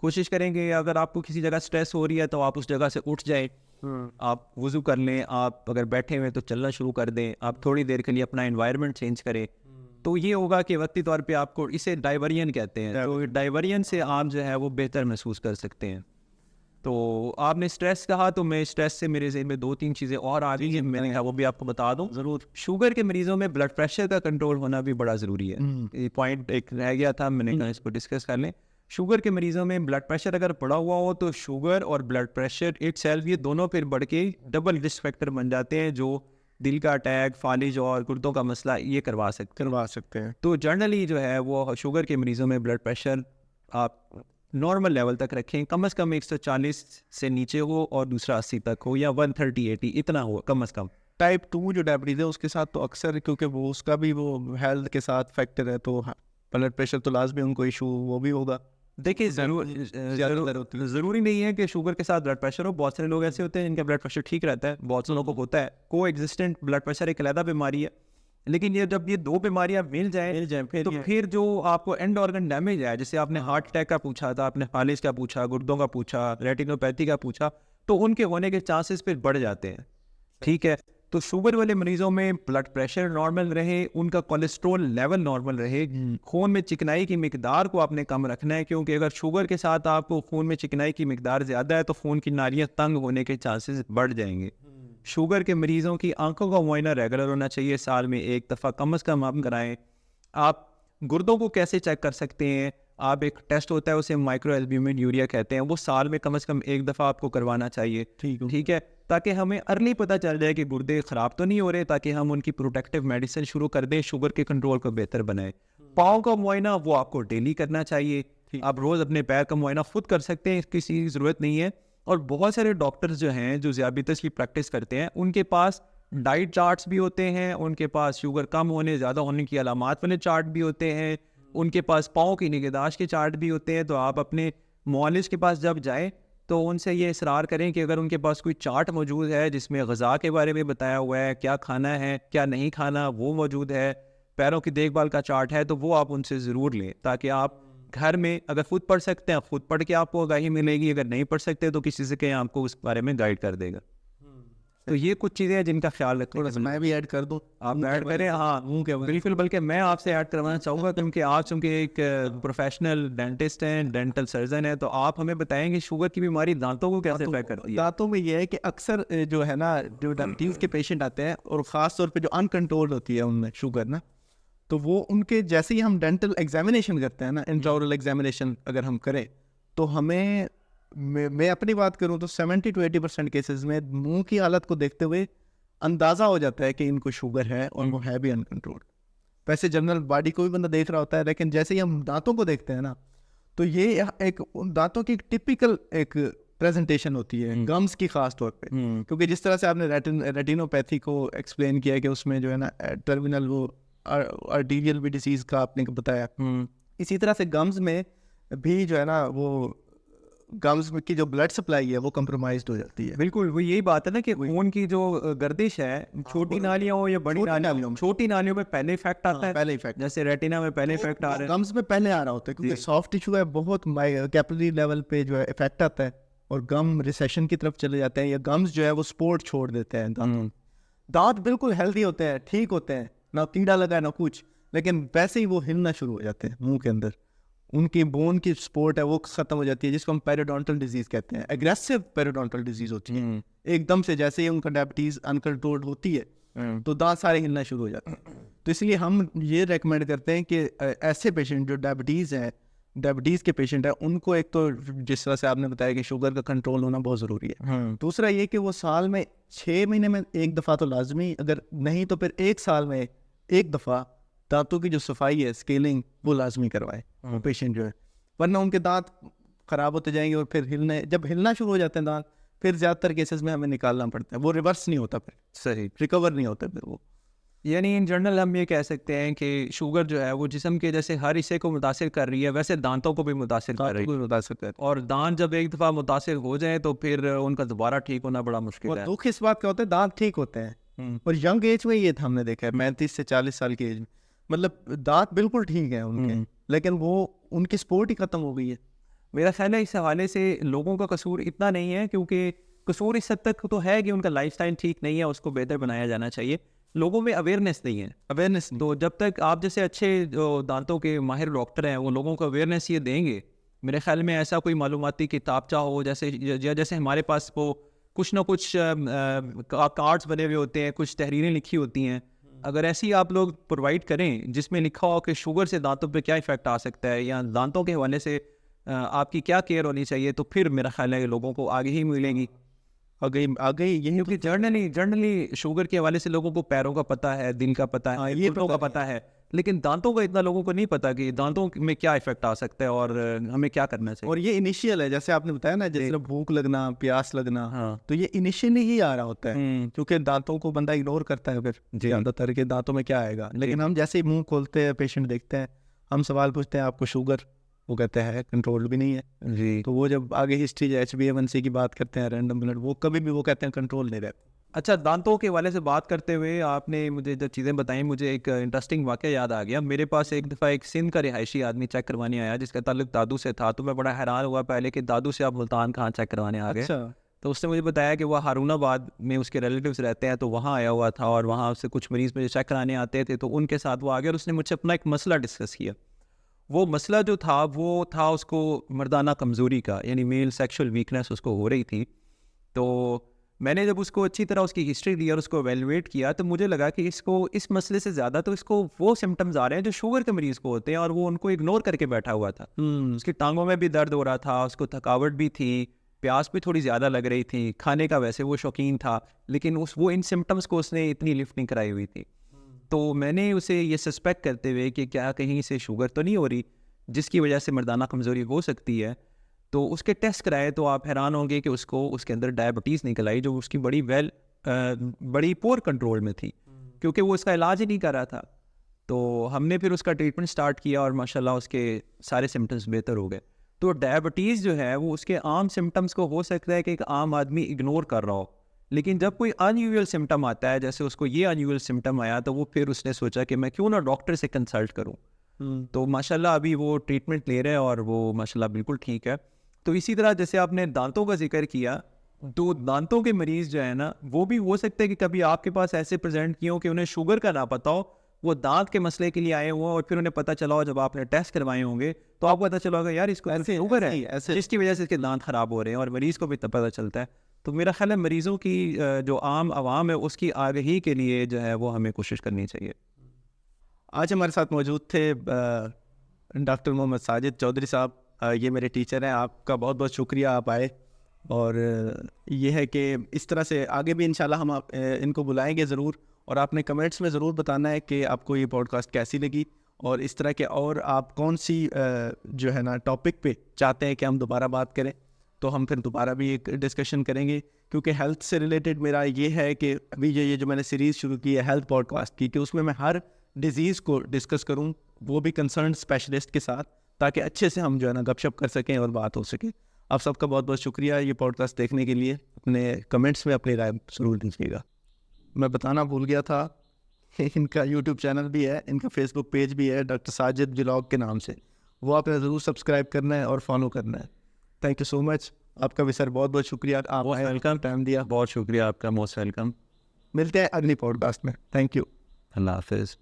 کوشش کریں گے اگر آپ کو کسی جگہ اسٹریس ہو رہی ہے تو آپ اس جگہ سے اٹھ جائیں, آپ وضو کر لیں, آپ اگر بیٹھے ہوئے تو چلنا شروع کر دیں, آپ تھوڑی دیر کے لیے اپنا انوائرمنٹ چینج کریں. تو یہ ہوگا کہ وقتی طور پہ آپ کو, اسے ڈائیورین کہتے ہیں, تو ڈائیورین سے آپ جو ہے وہ بہتر محسوس کر سکتے ہیں. تو آپ نے اسٹریس کہا تو میں اسٹریس سے میرے ذہن میں 2-3 چیزیں اور آ رہی ہیں, میں نے کہا وہ بھی آپ کو بتا دوں. ضرور. شوگر کے مریضوں میں بلڈ پریشر کا کنٹرول ہونا بھی بڑا ضروری ہے. یہ پوائنٹ ایک رہ گیا تھا, میں نے کہا اس کو ڈسکس کر لیں. شوگر کے مریضوں میں بلڈ پریشر اگر بڑھا ہوا ہو تو شوگر اور بلڈ پریشر اٹ سیلف یہ دونوں پھر بڑھ کے ڈبل رسک فیکٹر بن جاتے ہیں, جو دل کا اٹیک, فالج اور گردوں کا مسئلہ یہ کروا سکتے ہیں. تو جنرلی جو ہے وہ شوگر کے مریضوں میں بلڈ پریشر آپ نارمل لیول تک رکھیں, کم از کم 140 سے نیچے ہو اور دوسرا 80 تک ہو, یا 130-80 اتنا ہو کم از کم. ٹائپ 2 جو ڈائبٹیز ہے اس کے ساتھ تو اکثر, کیونکہ وہ اس کا بھی وہ ہیلتھ کے ساتھ فیکٹر ہے, تو بلڈ پریشر تو لازمی ان کو ایشو وہ بھی ہوگا. دیکھیے ضروری نہیں ہے کہ شوگر کے ساتھ بلڈ پریشر ہو. بہت سارے لوگ ایسے ہوتے ہیں جن کا بلڈ پریشر ٹھیک رہتا ہے, بہت سے لوگوں کو ہوتا ہے. کو ایگزسٹنٹ بلڈ پریشر ایک علیحدہ بیماری ہے, لیکن یہ جب یہ 2 بیماریاں مل جائیں تو پھر جو آپ کو اینڈ آرگن ڈیمیج ہے, جیسے آپ نے ہارٹ اٹیک کا پوچھا تھا, آپ نے فالج کا پوچھا, گردوں کا پوچھا, ریٹینوپیتھی کا پوچھا, تو ان کے ہونے کے چانسز پھر بڑھ جاتے ہیں. ٹھیک ہے, تو شوگر والے مریضوں میں بلڈ پریشر نارمل رہے, ان کا کولیسٹرول لیول نارمل رہے, خون میں چکنائی کی مقدار کو آپ نے کم رکھنا ہے, کیونکہ اگر شوگر کے ساتھ آپ کو خون میں چکنائی کی مقدار زیادہ ہے تو خون کی نالیاں تنگ ہونے کے چانسز بڑھ جائیں گے. شوگر کے مریضوں کی آنکھوں کا معائنہ ریگولر ہونا چاہیے, سال میں 1 دفعہ کم از کم آپ کرائیں. آپ گردوں کو کیسے چیک کر سکتے ہیں, آپ ایک ٹیسٹ ہوتا ہے اسے مائکرو البیومن یوریا کہتے ہیں, وہ سال میں کم از کم 1 دفعہ آپ کو کروانا چاہیے. ٹھیک ہے, تاکہ ہمیں ارلی پتہ چل جائے کہ گردے خراب تو نہیں ہو رہے, تاکہ ہم ان کی پروٹیکٹیو میڈیسن شروع کر دیں, شوگر کے کنٹرول کو بہتر بنائیں. پاؤں کا معائنہ وہ آپ کو ڈیلی کرنا چاہیے. آپ روز اپنے پیر کا معائنہ خود کر سکتے ہیں, اس کی ضرورت نہیں ہے. اور بہت سارے ڈاکٹرز جو ہیں جو ذیابیطس کی پریکٹس کرتے ہیں, ان کے پاس ڈائٹ چارٹس بھی ہوتے ہیں, ان کے پاس شوگر کم ہونے زیادہ ہونے کی علامات والے چارٹ بھی ہوتے ہیں, ان کے پاس پاؤں کی نگہداشت کے چارٹ بھی ہوتے ہیں. تو آپ اپنے معالج کے پاس جب جائیں تو ان سے یہ اصرار کریں کہ اگر ان کے پاس کوئی چارٹ موجود ہے جس میں غذا کے بارے میں بتایا ہوا ہے, کیا کھانا ہے کیا نہیں کھانا, وہ موجود ہے, پیروں کی دیکھ بھال کا چارٹ ہے, تو وہ آپ ان سے ضرور لیں, تاکہ آپ گھر میں اگر خود پڑھ سکتے ہیں خود پڑھ کے آپ کو آگاہی ملے گی, اگر نہیں پڑھ سکتے تو کسی سے کہیں آپ کو اس بارے میں گائیڈ کر دے گا. تو یہ کچھ چیزیں ہیں جن کا خیال رکھیں. تھوڑا سا میں بھی ایڈ کر دوں, آپ ایڈ کریں. ہاں بالکل, بلکہ میں آپ سے ایڈ کروانا چاہوں گا کیونکہ آپ چونکہ ایک پروفیشنل ڈینٹسٹ ہیں, ڈینٹل سرجن ہیں, تو آپ ہمیں بتائیں گے شوگر کی بیماری دانتوں کو کیسے افیکٹ کرتی ہے. دانتوں میں یہ ہے کہ اکثر جو ہے نا, جو ڈائبٹیز کے پیشنٹ آتے ہیں, اور خاص طور پہ جو انکنٹرول ہوتی ہے ان میں شوگر نا, تو وہ ان کے جیسے ہی ہم ڈینٹل ایگزامینیشن کرتے ہیں نا, انٹراورل ایگزامینیشن اگر ہم کریں, تو ہمیں, میں اپنی بات کروں تو 70-80% کیسز میں منہ کی حالت کو دیکھتے ہوئے اندازہ ہو جاتا ہے کہ ان کو شوگر ہے, اور وہ ہے بھی انکنٹرول. ویسے جنرل باڈی کو بھی بندہ دیکھ رہا ہوتا ہے, لیکن جیسے ہی ہم دانتوں کو دیکھتے ہیں نا, تو یہ ایک دانتوں کی ٹپیکل ایک پریزنٹیشن ہوتی ہے گمز کی خاص طور پہ, کیونکہ جس طرح سے آپ نے ریٹینوپیتھی کو ایکسپلین کیا کہ اس میں جو ہے نا ٹرمینل وہ آرٹیریل بھی ڈیزیز کا آپ نے بتایا, اسی طرح سے گمز میں بھی جو ہے نا وہ گمز کی جو بلڈ سپلائی ہے وہ کمپرومائزڈ ہو جاتی ہے. بالکل, وہ یہی بات ہے نا کہ خون کی جو گردش ہے, چھوٹی نالیاں ہو یا بڑی نالیوں, چھوٹی نالیوں میں پہلے افیکٹ آتا ہے, پہلے افیکٹ, جیسے ریٹینا میں پہلے افیکٹ آ رہا ہے, گمز میں پہلے آ رہا ہوتا ہے, کیونکہ سافٹ ٹیشو ہے, بہت کیپلری لیول پہ جو ہے افیکٹ آتا ہے, اور گم ریسیشن کی طرف چلے جاتے ہیں, یا گمز جو ہے وہ سپورٹ چھوڑ دیتے ہیں. دانت بالکل ہیلدی ہوتے ہیں, ٹھیک ہوتے ہیں, نہ کیڑا لگا ہے نہ کچھ, لیکن ویسے ہی وہ ہلنا شروع ہو جاتے ہیں منہ کے اندر, ان کی بون کی سپورٹ ہے وہ ختم ہو جاتی ہے, جس کو ہم پیریڈونٹل ڈیزیز کہتے ہیں. ایگریسو پیریڈونٹل ڈیزیز ہوتی ہے, ایک دم سے جیسے ہی ان کا ڈائبٹیز انکنٹرولڈ ہوتی ہے تو دانت سارے ہلنا شروع ہو جاتے ہیں. تو اس لیے ہم یہ ریکمینڈ کرتے ہیں کہ ایسے پیشنٹ جو ڈائبٹیز کے پیشنٹ ہیں, ان کو ایک تو جس طرح سے آپ نے بتایا کہ شوگر کا کنٹرول ہونا بہت ضروری ہے. دوسرا یہ کہ وہ سال میں 6 مہینے میں 1 دفعہ تو لازمی, اگر نہیں تو پھر 1 سال میں 1 دفعہ دانتوں کی جو صفائی ہے, اسکیلنگ, وہ لازمی کروائے پیشنٹ جو ہے, ورنہ ان کے دانت خراب ہوتے جائیں گے اور پھر جب ہلنا شروع ہو جاتے ہیں دانت پھر زیادہ تر کیسز میں ہمیں نکالنا پڑتا ہے, وہ ریورس نہیں ہوتا, پھر صحیح. ریکور نہیں ہوتا پھر وہ. یعنی ان جنرل ہم یہ کہہ سکتے ہیں کہ شوگر جو ہے وہ جسم کے جیسے ہر حصے کو متاثر کر رہی ہے ویسے دانتوں کو بھی متاثر کر رہی ہے, متاثر کرتا ہے. اور دانت جب ایک دفعہ متاثر ہو جائیں تو پھر ان کا دوبارہ ٹھیک ہونا بڑا مشکل ہے. دکھ اس بات کا ہوتا ہے دانت ٹھیک ہوتے ہیں اور ینگ ایج میں یہ ہم نے دیکھا ہے 35 سے 40 سال کی ایج میں, مطلب دانت بالکل ٹھیک ہیں ان کے, لیکن وہ ان کی سپورٹ ہی ختم ہو گئی ہے. میرا خیال ہے اس حوالے سے لوگوں کا قصور اتنا نہیں ہے, کیونکہ قصور اس حد تک تو ہے کہ ان کا لائف سٹائل ٹھیک نہیں ہے, اس کو بہتر بنایا جانا چاہیے. لوگوں میں اویئرنیس نہیں ہے, اویئرنیس. تو جب تک آپ جیسے اچھے جو دانتوں کے ماہر ڈاکٹر ہیں وہ لوگوں کو اویئرنیس یہ دیں گے, میرے خیال میں ایسا کوئی معلوماتی کتابچہ ہو جیسے ہمارے پاس وہ کچھ نہ کچھ کارڈز بنے ہوئے ہوتے ہیں, کچھ تحریریں لکھی ہوتی ہیں, اگر ایسی آپ لوگ پرووائڈ کریں جس میں لکھا ہو کہ شوگر سے دانتوں پہ کیا افیکٹ آ سکتا ہے یا دانتوں کے حوالے سے آپ کی کیا کیئر ہونی چاہیے, تو پھر میرا خیال ہے کہ لوگوں کو آگے ہی ملیں گی. آگے یہی کیونکہ جنرلی شوگر کے حوالے سے لوگوں کو پیروں کا پتہ ہے, دل کا پتہ ہے, گھٹنوں کا پتہ ہے, لیکن دانتوں کا اتنا لوگوں کو نہیں پتا کہ دانتوں میں کیا افیکٹ آ سکتا ہے اور ہمیں کیا کرنا چاہیے. اور یہ انیشیل ہے, جیسے آپ نے بتایا نا, جیسے بھوک لگنا, پیاس لگنا, تو یہ انیشیلی ہی آ رہا ہوتا ہے, کیونکہ دانتوں کو بندہ اگنور کرتا ہے پھر زیادہ تر کے دانتوں میں کیا آئے گا. لیکن ہم جیسے ہی منہ کھولتے ہیں, پیشنٹ دیکھتے ہیں, ہم سوال پوچھتے ہیں آپ کو شوگر, وہ کہتے ہیں کنٹرول بھی نہیں ہے جی. تو وہ جب آگے ہسٹری HbA1c کی بات کرتے ہیں, رینڈم بلڈ, وہ کبھی بھی وہ کہتے ہیں کنٹرول نہیں رہتا. اچھا, دانتوں کے حوالے سے بات کرتے ہوئے آپ نے مجھے جب چیزیں بتائیں مجھے ایک انٹرسٹنگ واقعہ یاد آ گیا. میرے پاس ایک دفعہ ایک سندھ کا رہائشی آدمی چیک کروانے آیا جس کا تعلق دادو سے تھا, تو میں بڑا حیران ہوا پہلے کہ دادو سے آپ ملتان کہاں چیک کروانے آ گئے. تو اس نے مجھے بتایا کہ وہ ہارون آباد میں اس کے ریلیٹیوز رہتے ہیں, تو وہاں آیا ہوا تھا اور وہاں سے کچھ مریض مجھے چیک کرانے آتے تھے, تو ان کے ساتھ وہ آ گیا اور اس نے مجھ سے اپنا ایک مسئلہ ڈسکس کیا. وہ مسئلہ جو تھا وہ تھا اس کو مردانہ کمزوری کا, یعنی میل سیکشول ویکنیس اس کو ہو رہی تھی. تو میں نے جب اس کو اچھی طرح اس کی ہسٹری دی اور اس کو ایویلویٹ کیا تو مجھے لگا کہ اس کو اس مسئلے سے زیادہ تو اس کو وہ سمٹمز آ رہے ہیں جو شوگر کے مریض کو ہوتے ہیں, اور وہ ان کو اگنور کر کے بیٹھا ہوا تھا. اس کی ٹانگوں میں بھی درد ہو رہا تھا, اس کو تھکاوٹ بھی تھی, پیاس بھی تھوڑی زیادہ لگ رہی تھی, کھانے کا ویسے وہ شوقین تھا, لیکن وہ ان سمٹمز کو اس نے اتنی لفٹ نہیں کرائی ہوئی تھی. تو میں نے اسے یہ سسپیکٹ کرتے ہوئے کہ کیا کہیں سے شوگر تو نہیں ہو رہی جس کی وجہ سے مردانہ کمزوری ہو سکتی ہے, تو اس کے ٹیسٹ کرائے تو آپ حیران ہوں گے کہ اس کے اندر ڈائبٹیز نکل آئی جو اس کی بڑی پور کنٹرول میں تھی, کیونکہ وہ اس کا علاج ہی نہیں کر رہا تھا. تو ہم نے پھر اس کا ٹریٹمنٹ سٹارٹ کیا اور ماشاءاللہ اس کے سارے سمٹمز بہتر ہو گئے. تو ڈائبٹیز جو ہے وہ اس کے عام سمٹمز کو ہو سکتا ہے کہ ایک عام آدمی اگنور کر رہا ہو, لیکن جب کوئی ان یوزول سمٹم آتا ہے, جیسے اس کو یہ ان یوزول سمٹم آیا, تو وہ پھر اس نے سوچا کہ میں کیوں نہ ڈاکٹر سے کنسلٹ کروں. تو ماشاءاللہ ابھی وہ ٹریٹمنٹ لے رہے ہیں اور وہ ماشاءاللہ بالکل ٹھیک ہے. تو اسی طرح جیسے آپ نے دانتوں کا ذکر کیا, تو دانتوں کے مریض جو ہے نا وہ بھی ہو سکتے ہیں کہ کبھی آپ کے پاس ایسے پریزنٹ کیے ہوں کہ انہیں شوگر کا نہ پتہ ہو, وہ دانت کے مسئلے کے لیے آئے ہوں اور پھر انہیں پتہ چلا ہو جب آپ نے ٹیسٹ کروائے ہوں گے تو آپ کو پتہ چلا ہوگا یار اس کو شوگر ہے, جس کی وجہ سے اس کے دانت خراب ہو رہے ہیں, اور مریض کو بھی پتہ چلتا ہے. تو میرا خیال ہے مریضوں کی جو عام عوام ہے اس کی آگہی کے لیے جو ہے وہ ہمیں کوشش کرنی چاہیے. آج ہمارے ساتھ موجود تھے ڈاکٹر محمد ساجد چودھری صاحب, یہ میرے ٹیچر ہیں. آپ کا بہت بہت شکریہ آپ آئے, اور یہ ہے کہ اس طرح سے آگے بھی انشاءاللہ ہم ان کو بلائیں گے ضرور, اور آپ نے کمنٹس میں ضرور بتانا ہے کہ آپ کو یہ پوڈ کاسٹ کیسی لگی, اور اس طرح کے اور آپ کون سی جو ہے نا ٹاپک پہ چاہتے ہیں کہ ہم دوبارہ بات کریں, تو ہم پھر دوبارہ بھی ایک ڈسکشن کریں گے. کیونکہ ہیلتھ سے ریلیٹڈ میرا یہ ہے کہ ابھی یہ جو میں نے سیریز شروع کی ہے ہیلتھ پوڈ کاسٹ کی, کہ اس میں ہر ڈیزیز کو ڈسکس کروں, وہ بھی کنسرن اسپیشلسٹ کے ساتھ, تاکہ اچھے سے ہم جو ہے نا گپ شپ کر سکیں اور بات ہو سکے. آپ سب کا بہت بہت شکریہ یہ پوڈ کاسٹ دیکھنے کے لیے. اپنے کمنٹس میں اپنی رائے ضرور دیجیے گا. میں بتانا بھول گیا تھا, ان کا یوٹیوب چینل بھی ہے, ان کا فیس بک پیج بھی ہے ڈاکٹر ساجد ولاگ کے نام سے, وہ آپ نے ضرور سبسکرائب کرنا ہے اور فالو کرنا ہے. تھینک یو سو مچ. آپ کا بھی سر بہت بہت شکریہ, آپ ویلکم, ٹائم دیا. بہت شکریہ آپ کا, موسٹ ویلکم. ملتے ہیں اگلی پوڈ کاسٹ میں. Thank you. اللہ حافظ.